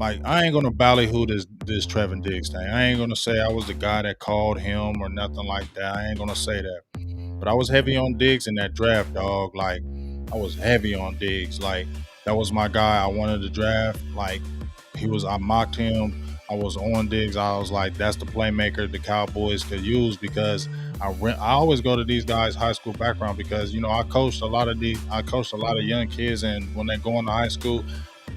I ain't gonna ballyhoo this Trevon Diggs thing. I ain't gonna say I was the guy that called him or nothing like that. I ain't gonna say that. But I was heavy on Diggs in that draft, dog. Like, I was heavy on Diggs. Like, that was my guy I wanted to draft. Like, I mocked him. I was on Diggs. I was like, that's the playmaker the Cowboys could use, because I always go to these guys' high school background, because I coached a lot of young kids, and when they go into high school,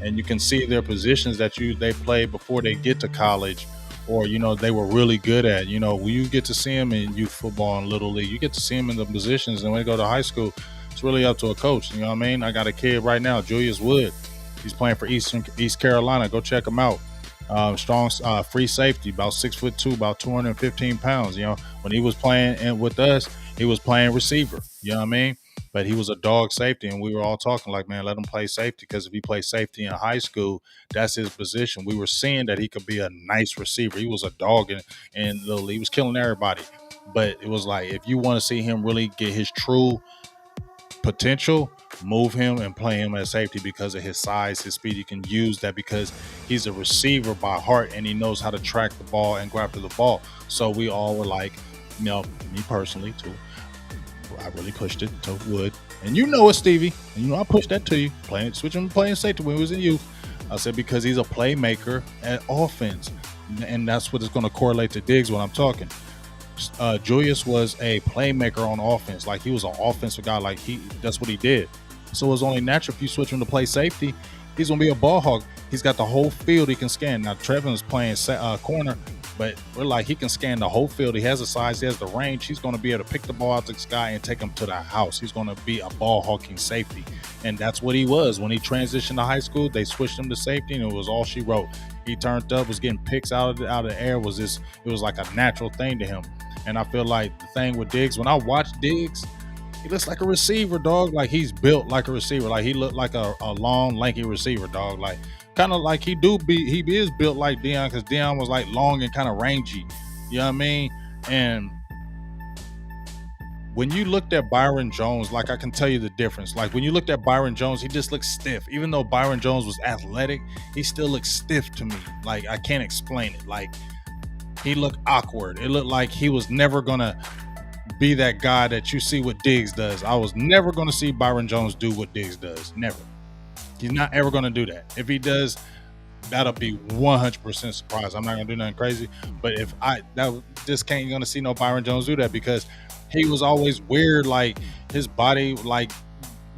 and you can see their positions that they play before they get to college, or they were really good at. When you get to see them in youth football and little league, you get to see them in the positions, and when they go to high school, it's really up to a coach. You know what I mean? I got a kid right now, Julius Wood. He's playing for East Carolina. Go check him out. Strong free safety, about 6'2", about 215 pounds. When he was playing with us, he was playing receiver. You know what I mean? But he was a dog safety, and we were all talking like, man, let him play safety, because if he plays safety in high school, that's his position. We were seeing that he could be a nice receiver. He was a dog, and he was killing everybody. But it was like, if you want to see him really get his true potential, move him and play him as safety, because of his size, his speed. You can use that because he's a receiver by heart, and he knows how to track the ball and go after the ball. So we all were like, me personally too, I really pushed it to Wood, and it, Stevie, and I pushed that to you, switching playing safety when he was in youth. I said, because he's a playmaker at offense, and that's what is going to correlate to Diggs when I'm talking. Julius was a playmaker on offense. Like, he was an offensive guy. Like, that's what he did. So it's only natural if you switch him to play safety, he's going to be a ball hog. He's got the whole field he can scan. Now, Trevon's playing corner. But we're like, he can scan the whole field. He has the size, he has the range. He's going to be able to pick the ball out the sky and take him to the house. He's going to be a ball hawking safety. And that's what he was. When he transitioned to high school, they switched him to safety, and it was all she wrote. He turned up, was getting picks out of the air. It was like a natural thing to him. And I feel like the thing with Diggs, when I watch Diggs, he looks like a receiver, dog. Like, he's built like a receiver. Like, he looked like a long, lanky receiver, dog. Like, kind of like he is built like Deion, because Deion was like long and kind of rangy. You know what I mean? And when you looked at Byron Jones, like, I can tell you the difference. Like, when you looked at Byron Jones, he just looked stiff. Even though Byron Jones was athletic, he still looked stiff to me. Like, I can't explain it. Like, he looked awkward. It looked like he was never gonna be that guy that you see what Diggs does. I was never gonna see Byron Jones do what Diggs does. Never. He's not ever gonna do that. If he does, that'll be 100% surprised. I'm not gonna do nothing crazy. But if just can't gonna see no Byron Jones do that, because he was always weird. Like, his body, like,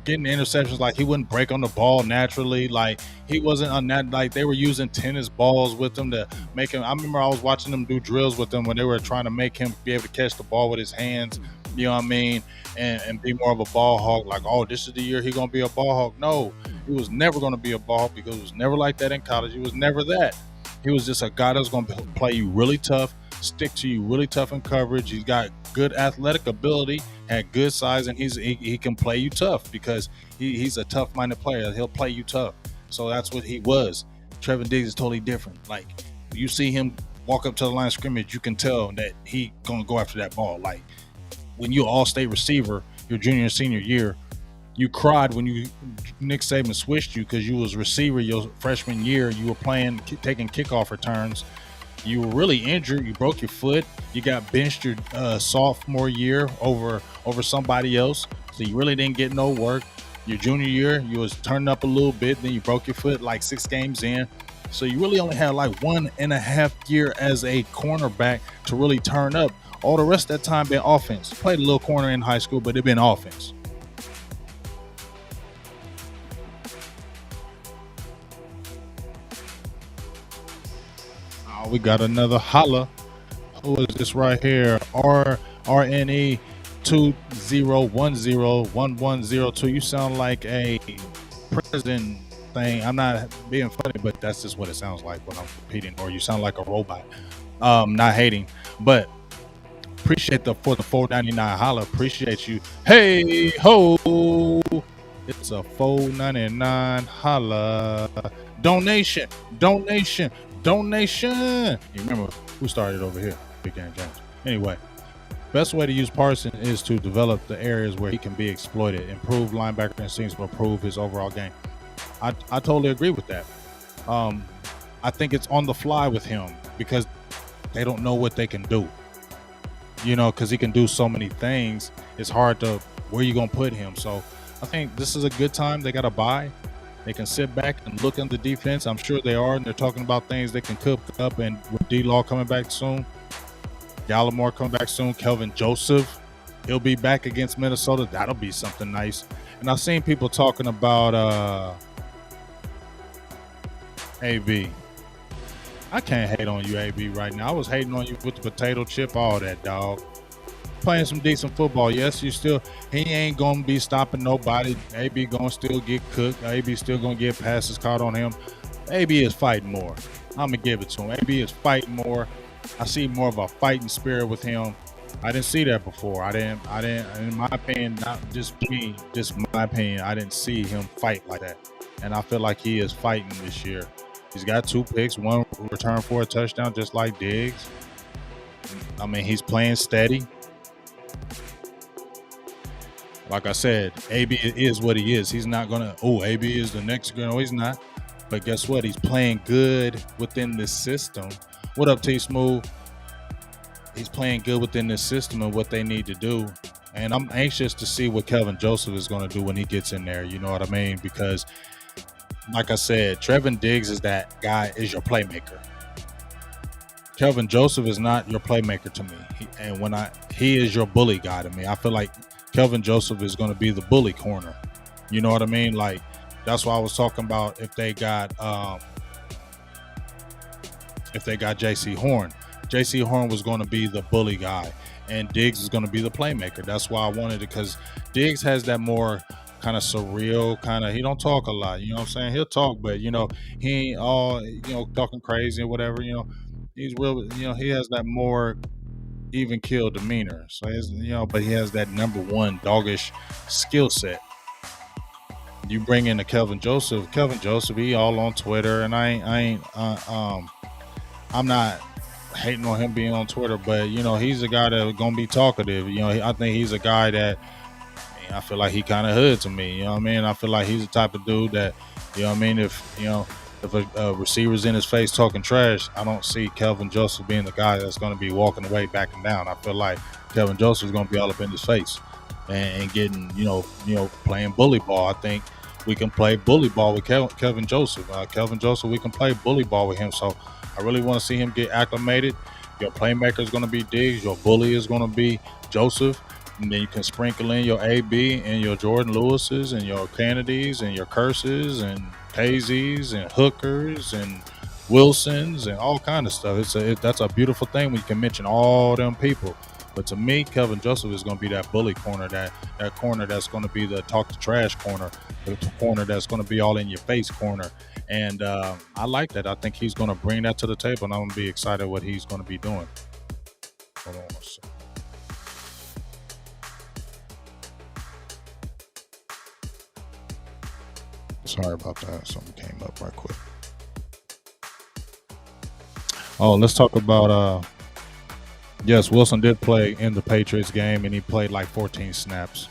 getting interceptions, like, he wouldn't break on the ball naturally. Like, he wasn't on that. Like, they were using tennis balls with him to make him. I remember I was watching them do drills with him when they were trying to make him be able to catch the ball with his hands. You know what I mean? And be more of a ball hawk. Like, oh, this is the year he's gonna be a ball hawk. No, he was never gonna be a ball hawk, because it was never like that in college. He was never that. He was just a guy that was gonna play you really tough, stick to you really tough in coverage. He's got good athletic ability, had good size, and he can play you tough, because he's a tough-minded player. He'll play you tough. So that's what he was. Trevon Diggs is totally different. Like, you see him walk up to the line of scrimmage, you can tell that he gonna go after that ball. Like, when you're all-state receiver your junior and senior year, you cried when Nick Saban switched you, because you was receiver your freshman year. You were taking kickoff returns. You were really injured. You broke your foot. You got benched your sophomore year over somebody else. So you really didn't get no work. Your junior year, you was turning up a little bit. Then you broke your foot like 6 games in. So you really only had like 1.5 year as a cornerback to really turn up. All the rest of that time been offense. Played a little corner in high school, but it been offense. We got another holla. Who is this right here? RNE 20101102. You sound like a prison thing. I'm not being funny, but that's just what it sounds like when I'm repeating. Or you sound like a robot. Not hating, but appreciate for the $4.99 holla. Appreciate you. Hey ho! It's a $4.99 holla. Donation. You remember who started over here? Big Game James. Anyway, best way to use Parsons is to develop the areas where he can be exploited, improve linebacker instincts, but improve his overall game. I totally agree with that. I think it's on the fly with him, because they don't know what they can do. You know, because he can do so many things. It's hard to where you gonna put him. So I think this is a good time. They got to buy. They can sit back and look at the defense. I'm sure they are, and they're talking about things they can cook up. And with D-Law coming back soon, Gallimore coming back soon, Kelvin Joseph, he'll be back against Minnesota. That'll be something nice. And I've seen people talking about AB. I can't hate on you, AB, right now. I was hating on you with the potato chip, all that, dog. Playing some decent football. Yes, he ain't gonna be stopping nobody. AB gonna still get cooked. AB still gonna get passes caught on him. AB is fighting more. I'm gonna give it to him. AB is fighting more. I see more of a fighting spirit with him. I didn't see that before. I didn't in my opinion, not just me, just my opinion, I didn't see him fight like that. And I feel like he is fighting this year. He's got 2 picks, 1 return for a touchdown, just like Diggs. I mean, he's playing steady. Like I said, AB is what he is. He's not going to, AB is the next guy. No, he's not. But guess what? He's playing good within this system. What up, T-Smooth? He's playing good within this system and what they need to do. And I'm anxious to see what Kelvin Joseph is going to do when he gets in there. You know what I mean? Because, like I said, Trevon Diggs is that guy, is your playmaker. Kelvin Joseph is not your playmaker to me. He is your bully guy to me. I feel like Kelvin Joseph is going to be the bully corner. You know what I mean? Like, that's why I was talking about if they got J.C. Horn. J.C. Horn was going to be the bully guy, and Diggs is going to be the playmaker. That's why I wanted it, because Diggs has that more kind of surreal kind of. He don't talk a lot, you know what I'm saying? He'll talk, but he ain't all talking crazy or whatever. He's real. He has that more even kill demeanor. So but he has that number one doggish skill set. You bring in the Kelvin Joseph. Kelvin Joseph, he all on Twitter, and I'm not hating on him being on Twitter, but he's a guy that's gonna be talkative. I think he's a guy that I feel like he kind of hood to me. You know what I mean? I feel like he's the type of dude that, if a receiver's in his face talking trash, I don't see Kelvin Joseph being the guy that's going to be walking away, backing down. I feel like Kelvin Joseph is going to be all up in his face and getting, playing bully ball. I think we can play bully ball with Kelvin Joseph. Kelvin Joseph, we can play bully ball with him. So I really want to see him get acclimated. Your playmaker is going to be Diggs. Your bully is going to be Joseph. And then you can sprinkle in your AB and your Jordan Lewises and your Kennedys and your Curses and Paisley's and Hookers and Wilsons and all kind of stuff. That's a beautiful thing when you can mention all them people. But to me, Kelvin Joseph is going to be that bully corner, that corner that's going to be the talk to trash corner, the corner that's going to be all in your face corner. And I like that. I think he's going to bring that to the table, and I'm going to be excited what he's going to be doing. Hold on one second. Sorry about that. Something came up right quick. Oh, let's talk about yes, Wilson did play in the Patriots game, and he played like 14 snaps.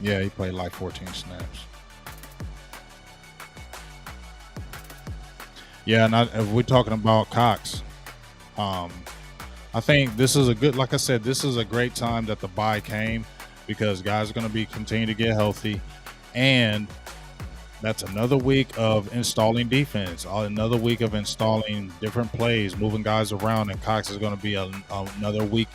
Yeah, he played like 14 snaps. Yeah, and if we're talking about Cox, um, I think this is like I said, this is a great time that the bye came, because guys are going to be continue to get healthy, and that's another week of installing defense, another week of installing different plays, moving guys around, and Cox is going to be another week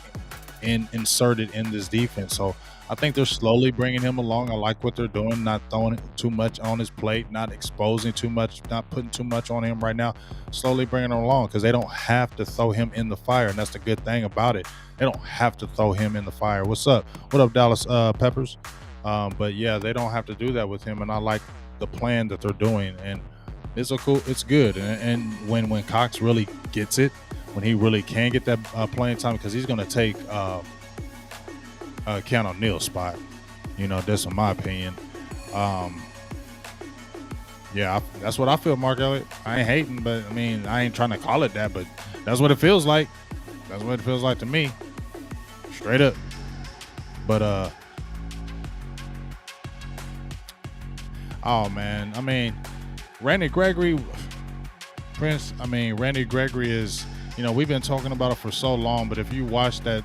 inserted in this defense. So I think they're slowly bringing him along. I like what they're doing, not throwing too much on his plate, not exposing too much, not putting too much on him right now. Slowly bringing him along, because they don't have to throw him in the fire, and that's the good thing about it. They don't have to throw him in the fire. What's up? What up, Dallas Peppers? But yeah, they don't have to do that with him, and I like the plan that they're doing, and it's good. And when Cox really gets it, when he really can get that playing time, because he's going to take Keanu Neal's spot. That's in my opinion. Yeah, that's what I feel, Mark Elliott. I ain't hating, but I mean, I ain't trying to call it that, but that's what it feels like. That's what it feels like to me. Straight up. But oh man, I mean, Randy Gregory, Prince. I mean, Randy Gregory is, we've been talking about it for so long, but if you watch that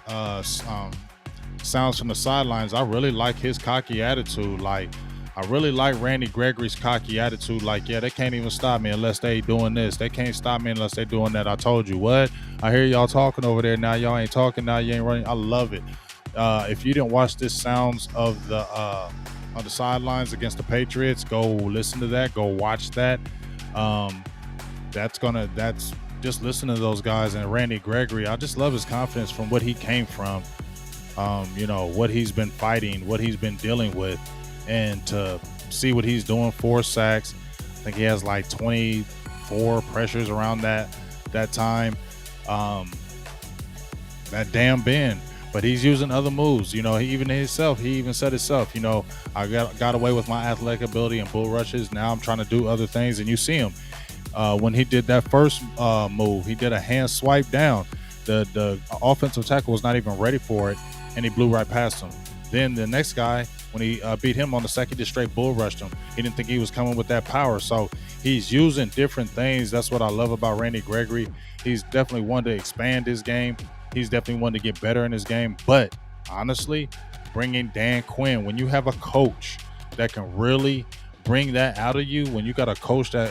Sounds from the Sidelines, I really like his cocky attitude. Like, I really like Randy Gregory's cocky attitude. Like, yeah, they can't even stop me unless they doing this. They can't stop me unless they doing that. I told you what. I hear y'all talking over there. Now y'all ain't talking. Now you ain't running. I love it. If you didn't watch this Sounds of the Sidelines against the Patriots, go listen to that. Go watch that. That's just listen to those guys. And Randy Gregory, I just love his confidence from what he came from. What he's been fighting, what he's been dealing with, and to see what he's doing, 4 sacks. I think he has like 24 pressures around that time. That damn bend. But he's using other moves. He even said himself, I got away with my athletic ability and bull rushes. Now I'm trying to do other things. And you see him when he did that first move, he did a hand swipe down. The offensive tackle was not even ready for it, and he blew right past him. Then the next guy, when he beat him on the second, just straight bull rushed him. He didn't think he was coming with that power. So he's using different things. That's what I love about Randy Gregory. He's definitely one to expand his game. He's definitely one to get better in his game. But honestly, bringing Dan Quinn, when you have a coach that can really bring that out of you, when you got a coach that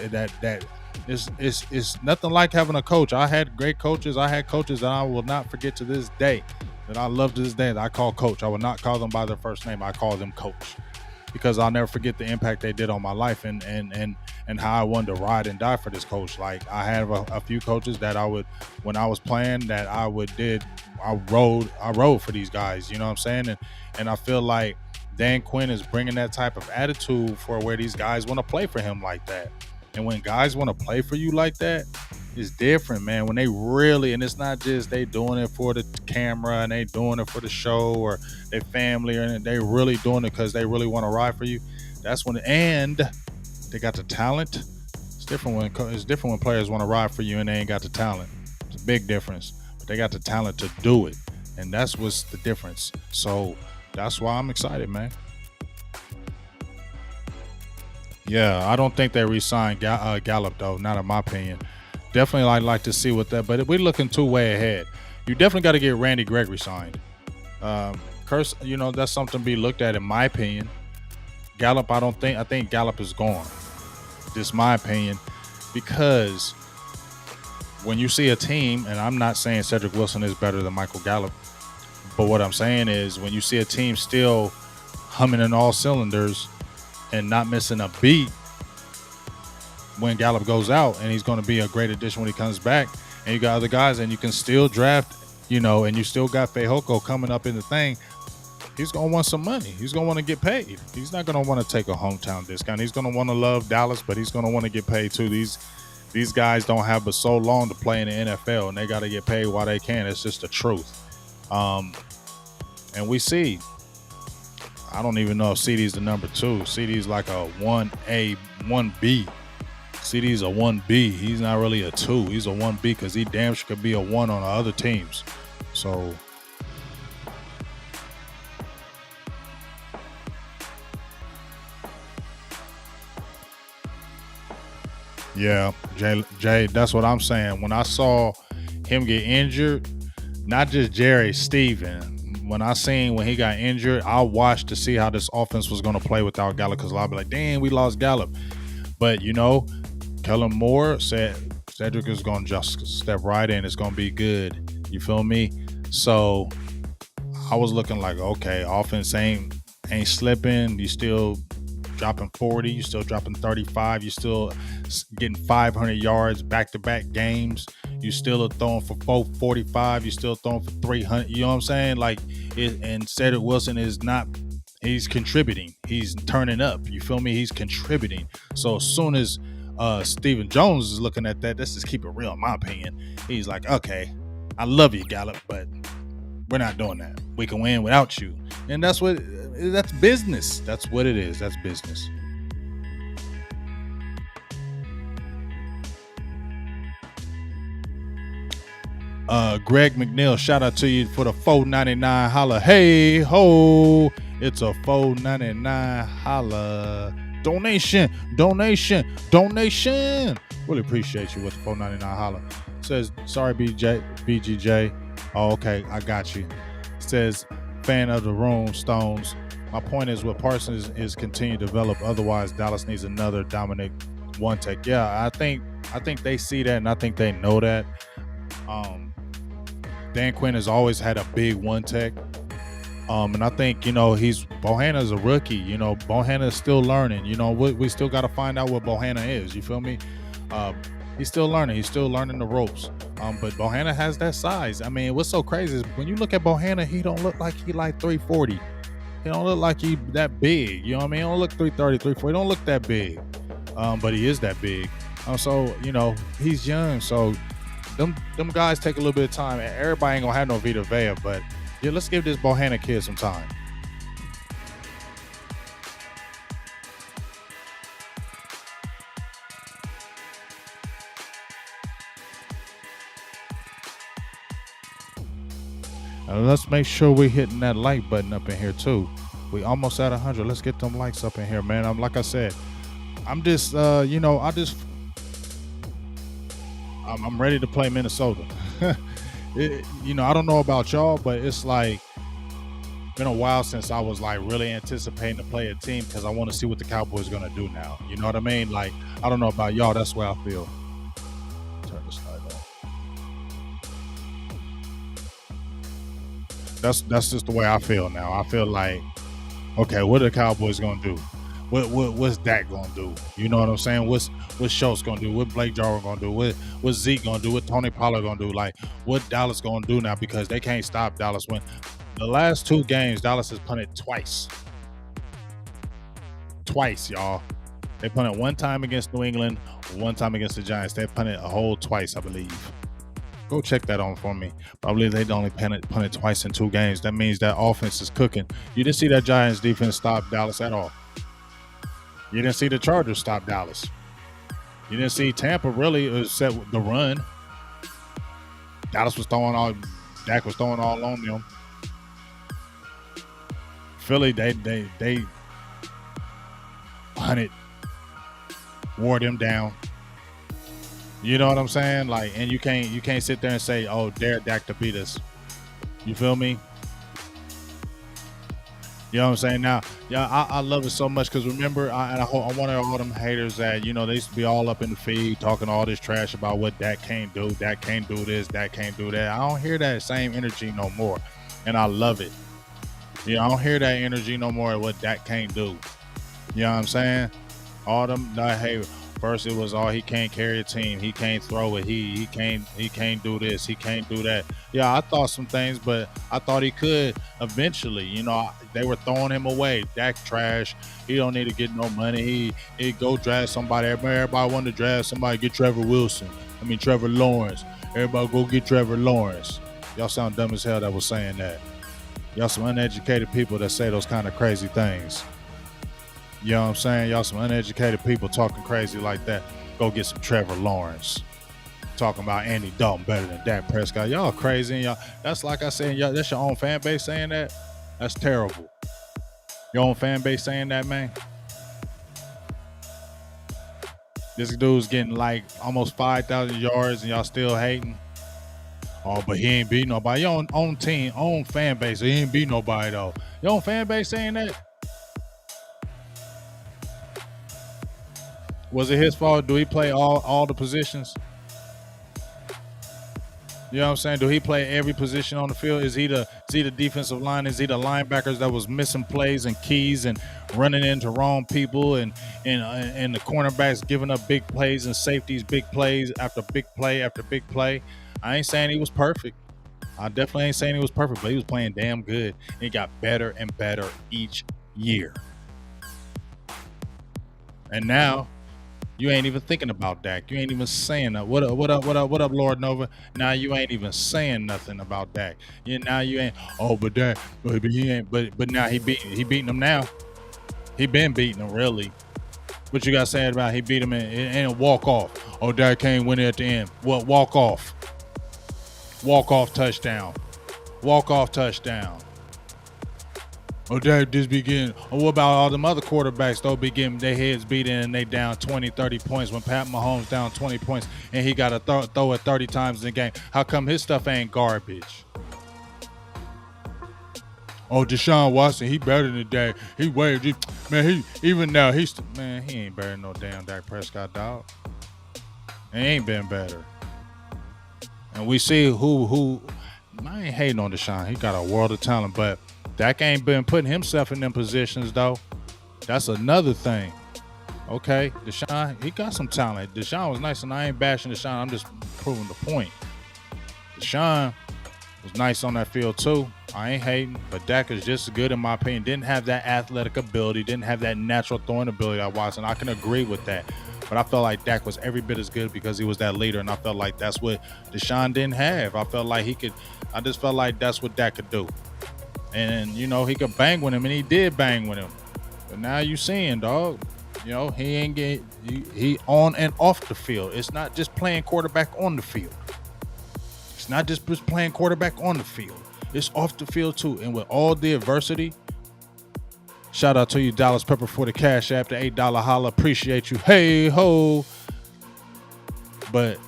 it's nothing like having a coach. I had great coaches. I had coaches that I will not forget to this day, that I love to this day, that I call coach. I will not call them by their first name. I call them coach. because I'll never forget the impact they did on my life and how I wanted to ride and die for this coach. Like I have a few coaches that I would, when I was playing, that I rode for these guys. You know what I'm saying? And I feel like Dan Quinn is bringing that type of attitude for where these guys want to play for him like that. And when guys want to play for you like that, it's different, man. When they really, and it's not just they doing it for the camera and they doing it for the show or their family, and they really doing it because they really want to ride for you. That's when, and they got the talent. It's different when players want to ride for you and they ain't got the talent. It's a big difference. But they got the talent to do it, and that's what's the difference. So that's why I'm excited, man. Yeah, I don't think they re-signed Gallup though. Not in my opinion. Definitely, I'd like to see what that. But we're looking too way ahead. You definitely got to get Randy Gregory signed. Curse, that's something to be looked at in my opinion. Gallup, I think Gallup is gone. This is my opinion, because when you see a team, and I'm not saying Cedric Wilson is better than Michael Gallup, but what I'm saying is when you see a team still humming in all cylinders and not missing a beat when Gallup goes out, and he's going to be a great addition when he comes back, and you got other guys, and you can still draft, and you still got Fehoko coming up in the thing, he's going to want some money. He's going to want to get paid. He's not going to want to take a hometown discount. He's going to want to love Dallas, but he's going to want to get paid too. These guys don't have but so long to play in the NFL, and they got to get paid while they can. It's just the truth. And we see, I don't even know if CD's the number 2. CD's like a 1A, 1B. CD's a 1B. He's not really a 2. He's a 1B because he damn sure could be a 1 on the other teams. So yeah, Jay, that's what I'm saying. When I saw him get injured, not just Jerry, Steven, when he got injured, I watched to see how this offense was going to play without Gallup, because I'll be like, damn, we lost Gallup. But, Kellen Moore said Cedric is going to just step right in. It's going to be good. You feel me? So I was looking like, okay, offense ain't slipping. You still dropping 40. You still dropping 35. You still getting 500 yards back-to-back games. You still are throwing for 445. You still throwing for 300. You know what I'm saying? And Cedric Wilson is not. He's contributing. He's turning up. You feel me? He's contributing. So as soon as Stephen Jones is looking at that, let's just keep it real, in my opinion. He's like, okay, I love you, Gallup, but we're not doing that. We can win without you. And that's business. That's what it is. That's business. Greg McNeil, shout out to you for the $4.99 holla. Hey ho, it's a $4.99 holla. Donation. Really appreciate you with the $4.99 holla. Says, sorry, BGJ. Oh, okay, I got you. Says, fan of the room, Stones. My point is, what Parsons is continue to develop. Otherwise, Dallas needs another Dominic one tech. Yeah, I think they see that, and I think they know that. Dan Quinn has always had a big one tech. And I think, Bohanna's a rookie. Bohanna is still learning. We still got to find out what Bohanna is. You feel me? He's still learning. He's still learning the ropes. But Bohanna has that size. I mean, what's so crazy is when you look at Bohanna, he don't look like he like 340. He don't look like he that big. You know what I mean? He don't look 330, 340. He don't look that big. But he is that big. So, he's young. So them guys take a little bit of time. And everybody ain't going to have no Vita Vea, but yeah, let's give this Bohanna kid some time. Let's make sure we're hitting that like button up in here too. We almost at 100. Let's get them likes up in here, man. Like I said, I'm just, I'm ready to play Minnesota. I don't know about y'all, but it's like been a while since I was like really anticipating to play a team because I want to see what the Cowboys are gonna do now. You know what I mean? Like, I don't know about y'all. That's where I feel. Turn this light off. That's just the way I feel now. I feel like Okay, what are the Cowboys gonna do? What's Dak gonna do? You know what I'm saying? What's Schultz gonna do? What Blake Jarwin gonna do? What's Zeke gonna do? What Tony Pollard gonna do? Like what Dallas gonna do now because they can't stop Dallas. When the last 2 games, Dallas has punted twice. Twice, y'all. They punted one time against New England, one time against the Giants. They punted a whole twice, I believe. Go check that on for me. But I believe they only punted twice in 2 games. That means that offense is cooking. You didn't see that Giants defense stop Dallas at all. You didn't see the Chargers stop Dallas. You didn't see Tampa really set the run. Dallas was throwing all, Dak was throwing all on them. Philly, they punted, wore them down. You know what I'm saying? Like, and you can't sit there and say, "Oh, dare Dak to beat us." You feel me? You know what I'm saying? Now, yeah, I love it so much because remember, I wanted all them haters that they used to be all up in the feed talking all this trash about what Dak can't do, Dak can't do this, Dak can't do that. I don't hear that same energy no more, and I love it. I don't hear that energy no more. What Dak can't do. You know what I'm saying? All them, hey, first it was he can't carry a team, he can't throw it, he can't do this, he can't do that. Yeah, I thought some things, but I thought he could eventually. They were throwing him away. Dak trash. He don't need to get no money. He go draft somebody. Everybody wanted to draft somebody. Get Trevor Lawrence. Everybody go get Trevor Lawrence. Y'all sound dumb as hell that was saying that. Y'all some uneducated people that say those kind of crazy things. You know what I'm saying? Y'all some uneducated people talking crazy like that. Go get some Trevor Lawrence. Talking about Andy Dalton better than Dak Prescott. Y'all crazy. Y'all. That's like I said, y'all, that's your own fan base saying that? That's terrible. Your own fan base saying that, man? This dude's getting like almost 5,000 yards and y'all still hating? Oh, but he ain't beat nobody. Your own team, own fan base. He ain't beat nobody, though. Your own fan base saying that? Was it his fault? Do he play all the positions? You know what I'm saying? Do he play every position on the field? Is he the defensive line? Is he the linebackers that was missing plays and keys and running into wrong people and the cornerbacks giving up big plays and safeties, big plays after big play after big play? I ain't saying he was perfect. I definitely ain't saying he was perfect, but he was playing damn good. And he got better and better each year. And now you ain't even thinking about Dak. You ain't even saying that. What up, Lord Nova? Now you ain't even saying nothing about Dak. Now you ain't. Oh, but Dak, but he ain't. But now he beating him now. He been beating him really. What you got saying about he beat him in a walk off? Oh, Dak can't win it at the end. What walk off? Walk off touchdown. Walk off touchdown. Oh, Dak just be getting. Oh, what about all them other quarterbacks? They'll be getting their heads beaten and they down 20, 30 points. When Pat Mahomes down 20 points and he got to throw it 30 times in the game. How come his stuff ain't garbage? Oh, Deshaun Watson, he better than Dak. He waved. Man, he ain't better than no damn Dak Prescott, dog. He ain't been better. And we see who. I ain't hating on Deshaun. He got a world of talent, but Dak ain't been putting himself in them positions, though. That's another thing. Okay, Deshaun, he got some talent. Deshaun was nice, and I ain't bashing Deshaun. I'm just proving the point. Deshaun was nice on that field, too. I ain't hating, but Dak is just as good, in my opinion. Didn't have that athletic ability, didn't have that natural throwing ability that Watson. I can agree with that. But I felt like Dak was every bit as good because he was that leader, and I felt like that's what Deshaun didn't have. I felt like I just felt like that's what Dak could do. And, he could bang with him, and he did bang with him. But now you seeing, dog, he ain't he on and off the field. It's not just playing quarterback on the field. It's not just playing quarterback on the field. It's off the field, too. And with all the adversity, shout out to you, Dallas Pepper, for the Cash App, the $8 holla. Appreciate you. Hey, ho. But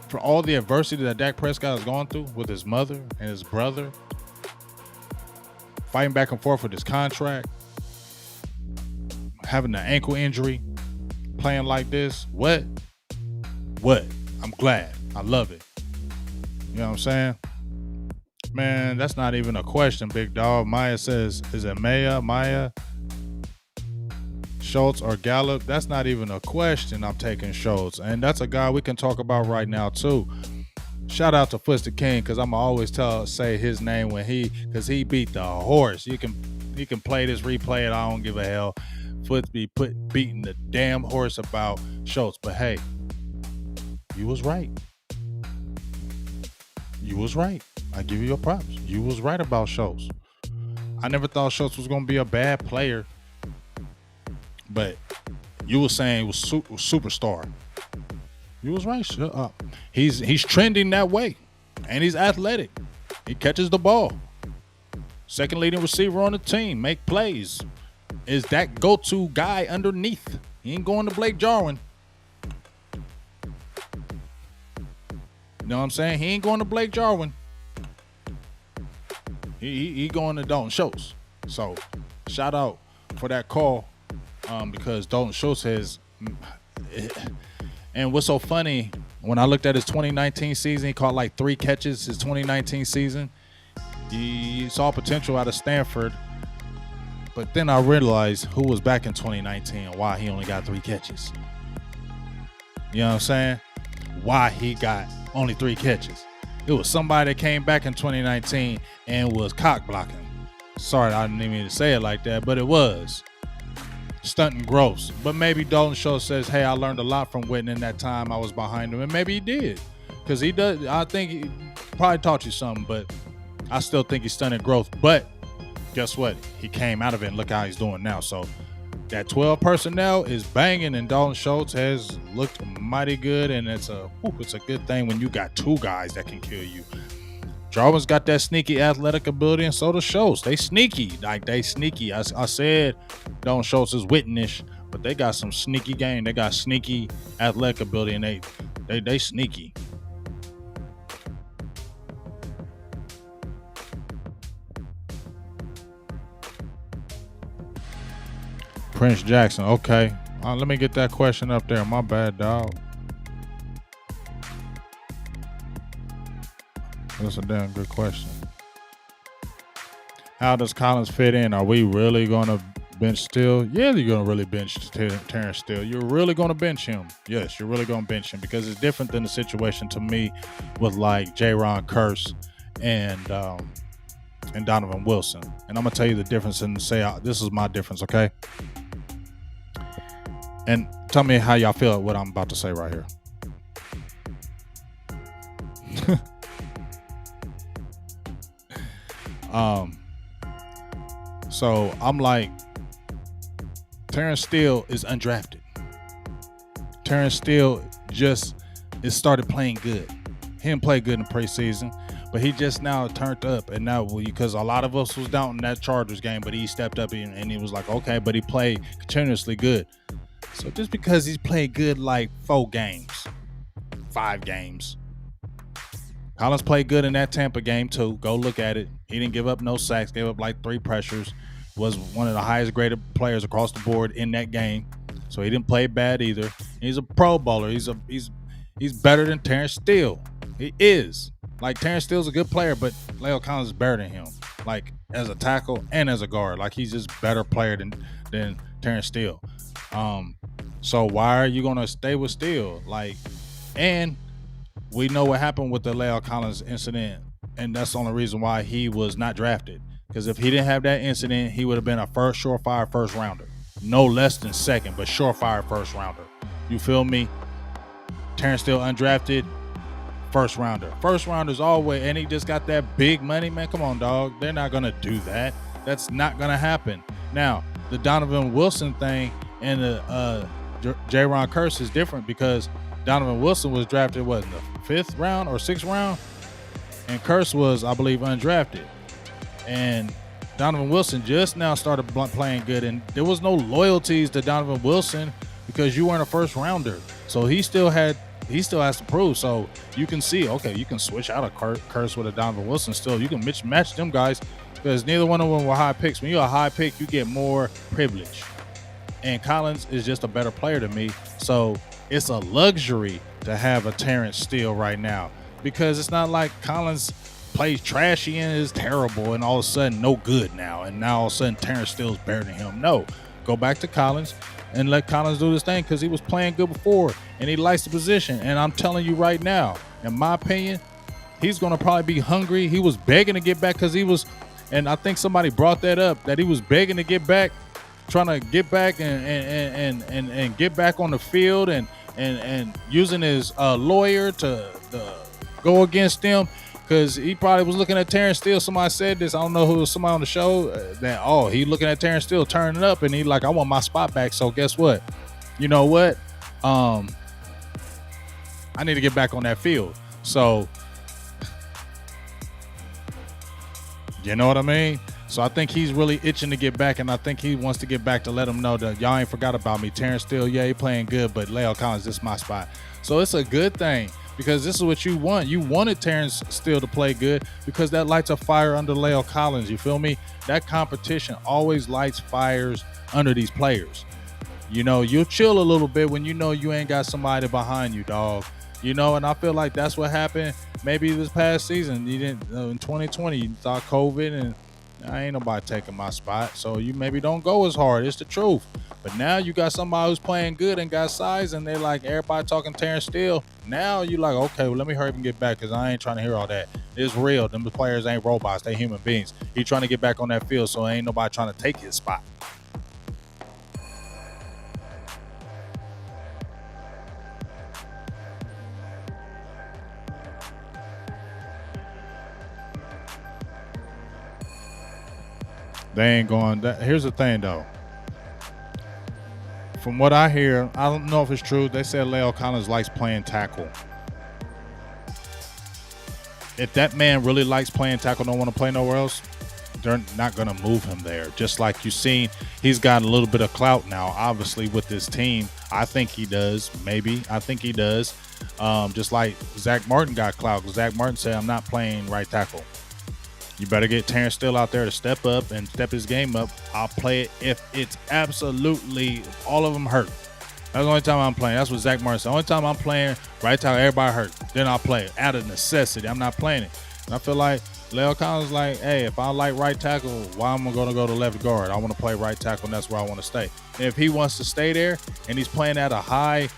for all the adversity that Dak Prescott has gone through with his mother and his brother, fighting back and forth with his contract, having an ankle injury, playing like this, what? I'm glad. I love it. You know what I'm saying? Man, that's not even a question, big dog. Maya says, is it Maya? Schultz or Gallup, that's not even a question. I'm taking Schultz. And that's a guy we can talk about right now, too. Shout out to Foots the King, because I'm always say his name because he beat the horse. You can play this, replay it. I don't give a hell. Foots be beating the damn horse about Schultz. But hey, you was right. You was right. I give you your props. You was right about Schultz. I never thought Schultz was going to be a bad player, but you were saying he was superstar. You was right. He's trending that way, and he's athletic. He catches the ball. Second leading receiver on the team. Make plays. Is that go-to guy underneath. He ain't going to Blake Jarwin. You know what I'm saying? He ain't going to Blake Jarwin. He going to Dalton Schultz. So, shout out for that call, because Dalton Schultz has. And what's so funny, when I looked at his 2019 season, he caught like 3 catches his 2019 season. He saw potential out of Stanford, but then I realized who was back in 2019 and why he only got 3 catches. You know what I'm saying? Why he got only 3 catches. It was somebody that came back in 2019 and was cock blocking. Sorry, I didn't mean to say it like that, but it was. Stunting gross. But maybe Dalton Schultz says, hey, I learned a lot from Witten in that time I was behind him. And maybe he did. Because he does. I think he probably taught you something, but I still think he's stunting growth. But guess what? He came out of it and look how he's doing now. So that 12 personnel is banging, and Dalton Schultz has looked mighty good, and it's a good thing when you got 2 guys that can kill you. Jarwin's got that sneaky athletic ability, and so does Schultz. They sneaky. I said Dalton Schultz is Witten-ish, but they got some sneaky game. They got sneaky athletic ability, and they sneaky. Prince Jackson, okay. Let me get that question up there. My bad, dog. That's a damn good question. How does Collins fit in? Are we really going to bench Steele? Yeah, you're going to really bench Terrence Steele. You're really going to bench him. Yes, you're really going to bench him, because it's different than the situation to me with like J-Ron Curse and Donovan Wilson. And I'm going to tell you the difference and say this is my difference, okay? And tell me how y'all feel what I'm about to say right here. So I'm like, Terrence Steele is undrafted. Terrence Steele just started playing good. He didn't play good in the preseason, but he just now turned up. And now, because a lot of us was down in that Chargers game, but he stepped up and he was like, okay, but he played continuously good. So just because he's played good like 4 games, 5 games, Collins played good in that Tampa game too. Go look at it. He didn't give up no sacks, gave up like 3 pressures, was one of the highest graded players across the board in that game. So he didn't play bad either. He's a Pro Bowler. He's better than Terrence Steele. He is. Like, Terrence Steele's a good player, but La'el Collins is better than him. Like, as a tackle and as a guard. Like, he's just better player than Terrence Steele. So why are you gonna stay with Steele? Like, and we know what happened with the La'el Collins incident, and that's the only reason why he was not drafted. Because if he didn't have that incident, he would have been a surefire first rounder. No less than second, but surefire first rounder. You feel me? Terrence Steele undrafted, first rounder. First rounders always, and he just got that big money, man. Come on, dog. They're not gonna do that. That's not gonna happen. Now, the Donovan Wilson thing and the J-Ron Curse is different, because Donovan Wilson was drafted, in the 5th round or 6th round? And Curse was, I believe, undrafted. And Donovan Wilson just now started playing good, and there was no loyalties to Donovan Wilson because you weren't a first rounder. So he still has to prove. So you can see, okay, you can switch out a Curse with a Donovan Wilson still. You can match them guys, because neither one of them were high picks. When you're a high pick, you get more privilege. And Collins is just a better player to me. So it's a luxury to have a Terrence Steele right now, because it's not like Collins plays trashy and is terrible and all of a sudden no good now, and now all of a sudden Terrence Steele's better than him. No, go back to Collins. and let Collins do this thing because he was playing good before and he likes the position. And I'm telling you right now, in my opinion, he's going to probably be hungry. He was begging to get back because he was, and I think somebody brought that up, that he was begging to get back, trying to get back and get back on the field and using his lawyer to go against them. Because he probably was looking at Terrence Steele. Somebody said this. I don't know who was, somebody on the show that, he looking at Terrence Steele turning up, and he like, I want my spot back. So guess what? You know what? I need to get back on that field. So, you know what I mean? So I think he's really itching to get back, and I think he wants to get back to let him know that y'all ain't forgot about me. Terrence Steele, yeah, he playing good, but Leo Collins, this is my spot. So it's a good thing. Because this is what you want. You wanted Terrence Steele to play good because that lights a fire under Leo Collins. You feel me? That competition always lights fires under these players. You know, you'll chill a little bit when you know you ain't got somebody behind you, dog. You know, and I feel like that's what happened maybe this past season. You didn't in 2020, you thought COVID and ain't nobody taking my spot. So you maybe don't go as hard. It's the truth. But now you got somebody who's playing good and got size, and they're like, everybody talking Terrence Steele. Now you like, okay, well, let me hurry up and get back because I ain't trying to hear all that. It's real. Them players ain't robots. They human beings. He trying to get back on that field, so ain't nobody trying to take his spot. They ain't going. Here's the thing, though. From what I hear, I don't know if it's true. They said Leo Collins likes playing tackle. If that man really likes playing tackle, don't want to play nowhere else, they're not going to move him there. Just like you've seen, he's got a little bit of clout now, obviously, with this team. I think he does. Maybe. I think he does. Just like Zach Martin got clout. Because Zach Martin said, I'm not playing right tackle. You better get Terrence Steele out there to step up and step his game up. I'll play it if it's absolutely all of them hurt. That's the only time I'm playing. That's what Zach Martin said. The only time I'm playing right tackle, everybody hurt. Then I'll play it out of necessity. I'm not playing it. And I feel like Leo Collins like, hey, if I like right tackle, why am I going to go to left guard? I want to play right tackle, and that's where I want to stay. And if he wants to stay there and he's playing at a high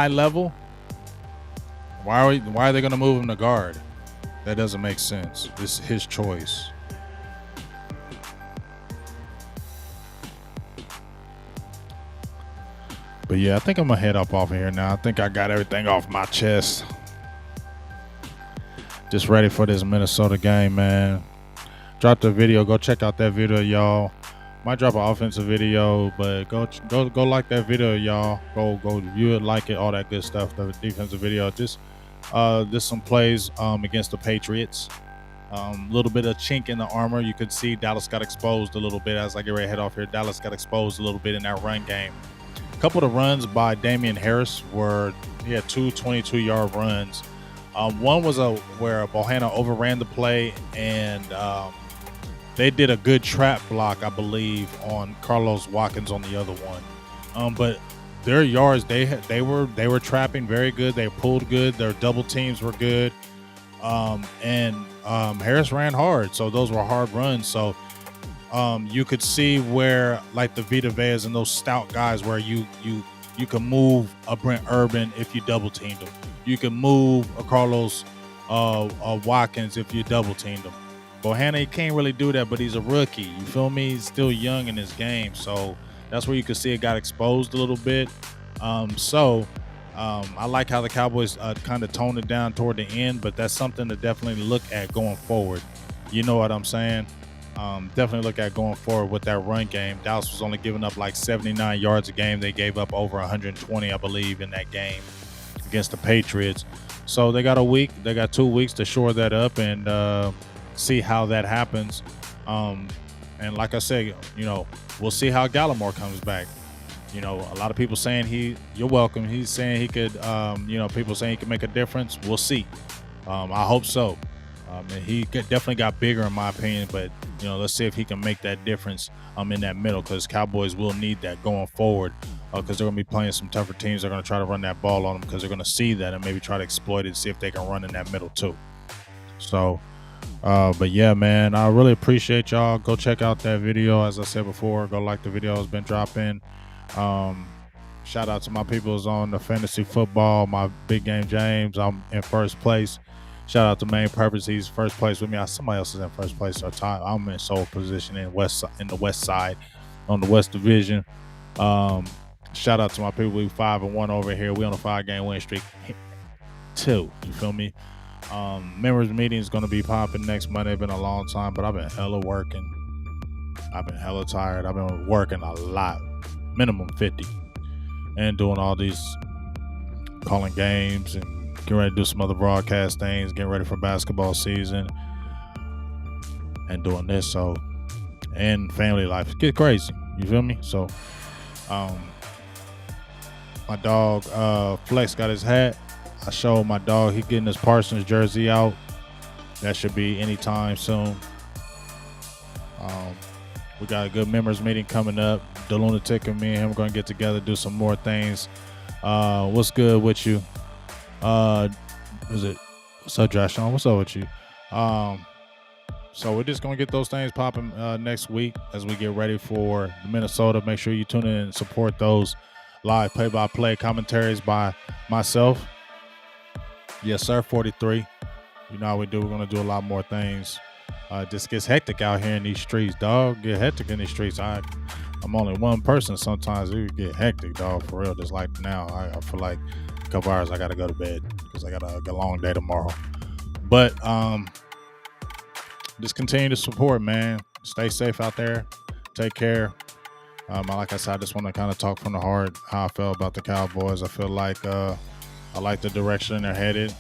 level, why are they going to move him to guard? That doesn't make sense. This is his choice. But yeah, I think I'm gonna head up off of here now. I think I got everything off my chest. Just ready for this Minnesota game, man. Drop the video. Go check out that video, y'all. Might drop an offensive video, but go like that video, y'all. Go view it, like it, all that good stuff. The defensive video. Just some plays against the Patriots. Little bit of chink in the armor. You could see Dallas got exposed a little bit as I get ready to head off here. Dallas got exposed a little bit in that run game. A couple of runs by Damian Harris he had two 22-yard runs. One was where Bohanna overran the play, and they did a good trap block, I believe, on Carlos Watkins on the other one. But their yards, they were trapping very good. They pulled good. Their double teams were good. And Harris ran hard, so those were hard runs. So you could see where, like the Vita Veas and those stout guys, where you can move a Brent Urban if you double teamed him. You can move a Carlos Watkins if you double teamed him. Bohanna, he can't really do that, but he's a rookie. You feel me? He's still young in his game, so that's where you can see it got exposed a little bit. I like how the Cowboys kind of toned it down toward the end, but that's something to definitely look at going forward. You know what I'm saying? Definitely look at going forward with that run game. Dallas was only giving up like 79 yards a game. They gave up over 120, I believe, in that game against the Patriots. So they got 2 weeks to shore that up and see how that happens. And like I said, we'll see how Gallimore comes back. A lot of people saying you're welcome. He's saying he could, people saying he can make a difference. We'll see. I hope so. And he definitely got bigger in my opinion, but let's see if he can make that difference in that middle, because Cowboys will need that going forward, because they're going to be playing some tougher teams. They're going to try to run that ball on them because they're going to see that and maybe try to exploit it, see if they can run in that middle too. So But yeah, man, I really appreciate y'all. Go check out that video. As I said before, go like the video. It's been dropping. Um, Shout out to my peoples on the fantasy football, my big game James. I'm in first place. Shout out to Main Purpose. He's first place with me. Somebody else is in first place. I'm in sole position in the west side on the West Division. Shout out to my people. We 5-1 over here. We on a 5-game win streak. 2. You feel me? Members meeting is going to be popping next Monday. It's been a long time, but I've been hella working. I've been hella tired. I've been working a lot, minimum 50, and doing all these calling games and getting ready to do some other broadcast things, getting ready for basketball season, and doing this. So, and family life get crazy. You feel me? So, my dog Flex got his hat. I showed my dog he getting his Parsons jersey out. That should be anytime soon. We got a good members meeting coming up. The Lunatic and me and him are going to get together, do some more things. What's good with you? What's up, Josh? What's up with you? So we're just going to get those things popping next week as we get ready for Minnesota. Make sure you tune in and support those live play-by-play commentaries by myself. Yes, sir, 43. You know how we do. We're going to do a lot more things. Just gets hectic out here in these streets, dog. Get hectic in these streets. I'm only one person. Sometimes it get hectic, dog, for real. Just like now, I feel like a couple hours I got to go to bed because I got a long day tomorrow. But just continue to support, man. Stay safe out there. Take care. Like I said, I just want to kind of talk from the heart how I felt about the Cowboys. I feel like I like the direction they're headed.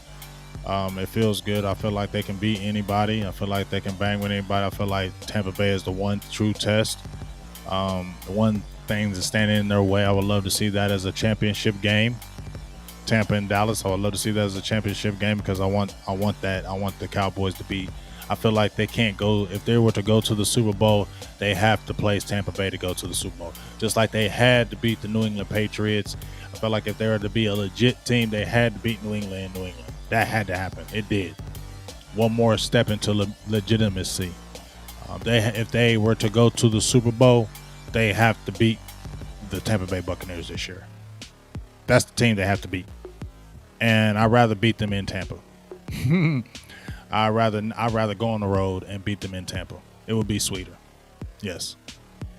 It feels good. I feel like they can beat anybody. I feel like they can bang with anybody. I feel like Tampa Bay is the one true test. The one thing that's standing in their way, I would love to see that as a championship game. Tampa and Dallas, I would love to see that as a championship game because I want that. I want the Cowboys to be. I feel like they can't go. If they were to go to the Super Bowl, they have to place Tampa Bay to go to the Super Bowl. Just like they had to beat the New England Patriots. I feel like if they were to be a legit team, they had to beat New England. That had to happen. It did. One more step into legitimacy. If they were to go to the Super Bowl, they have to beat the Tampa Bay Buccaneers this year. That's the team they have to beat. And I'd rather beat them in Tampa. I'd rather go on the road and beat them in Tampa. It would be sweeter. Yes.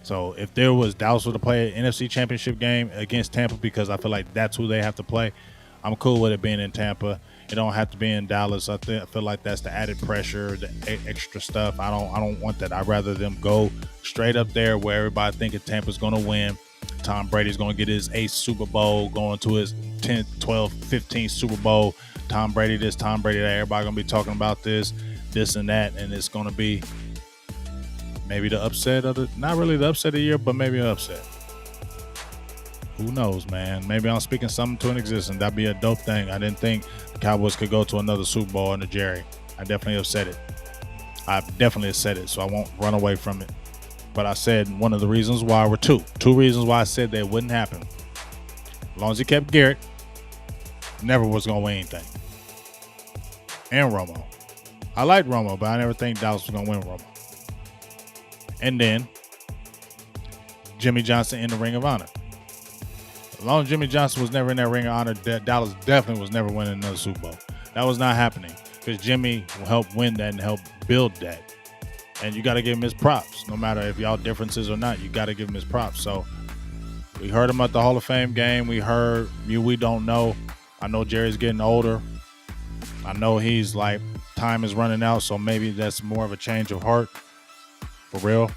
So if there was Dallas would play an NFC Championship game against Tampa because I feel like that's who they have to play, I'm cool with it being in Tampa. It don't have to be in Dallas. I feel like that's the added pressure, the extra stuff. I don't want that. I'd rather them go straight up there where everybody thinking Tampa's going to win. Tom Brady's going to get his 8th Super Bowl, going to his 10th, 12th, 15th Super Bowl. Tom Brady this, Tom Brady that. Everybody going to be talking about this and that, and it's going to be maybe the upset of not really the upset of the year, but maybe an upset. Who knows, man? Maybe I'm speaking something to an existence. That'd be a dope thing. I didn't think the Cowboys could go to another Super Bowl under Jerry. I definitely have said it. So I won't run away from it. But I said one of the reasons why were two reasons why I said that wouldn't happen. As long as he kept Garrett, never was going to win anything. And Romo. I liked Romo, but I never think Dallas was going to win Romo. And then Jimmy Johnson in the Ring of Honor. As long as Jimmy Johnson was never in that Ring of Honor, Dallas definitely was never winning another Super Bowl. That was not happening because Jimmy helped win that and helped build that. And you got to give him his props. No matter if y'all differences or not, you got to give him his props. So we heard him at the Hall of Fame game. We don't know. I know Jerry's getting older. I know he's like, time is running out, so maybe that's more of a change of heart. For real.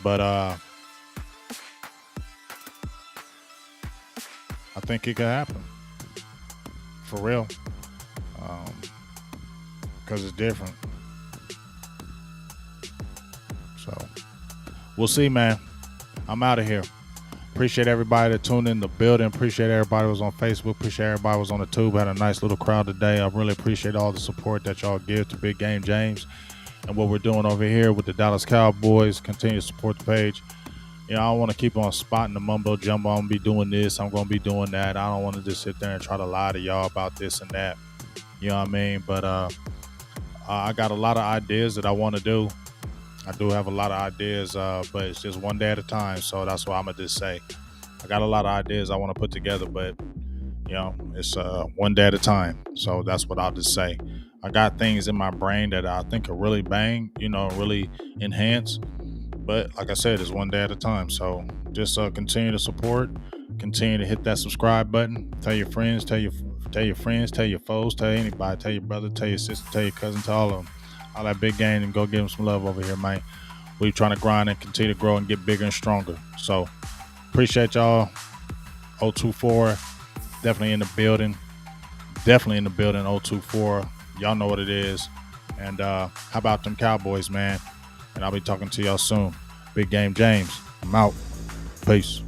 But I think it could happen. For real. Because it's different. So we'll see, man. I'm out of here. Appreciate everybody that tuned in the building. Appreciate everybody who was on Facebook. Appreciate everybody who was on the tube. Had a nice little crowd today. I really appreciate all the support that y'all give to Big Game James and what we're doing over here with the Dallas Cowboys. Continue to support the page. You know, I don't want to keep on spotting the mumbo jumbo. I'm going to be doing this. I'm going to be doing that. I don't want to just sit there and try to lie to y'all about this and that. You know what I mean? But I got a lot of ideas that I want to do. I do have a lot of ideas, but it's just one day at a time. So that's why I'm gonna just say I got a lot of ideas I want to put together, but it's one day at a time. So that's what I'll just say. I got things in my brain that I think are really bang, really enhance. But like I said, it's one day at a time. So just continue to support, continue to hit that subscribe button. Tell your friends, tell your friends, tell your foes, tell anybody, tell your brother, tell your sister, tell your cousin, tell all of them. All that big game, and go give them some love over here, man. We're trying to grind and continue to grow and get bigger and stronger. So appreciate y'all. 024, definitely in the building. Definitely in the building, 024. Y'all know what it is. And how about them Cowboys, man? And I'll be talking to y'all soon. Big Game James, I'm out. Peace.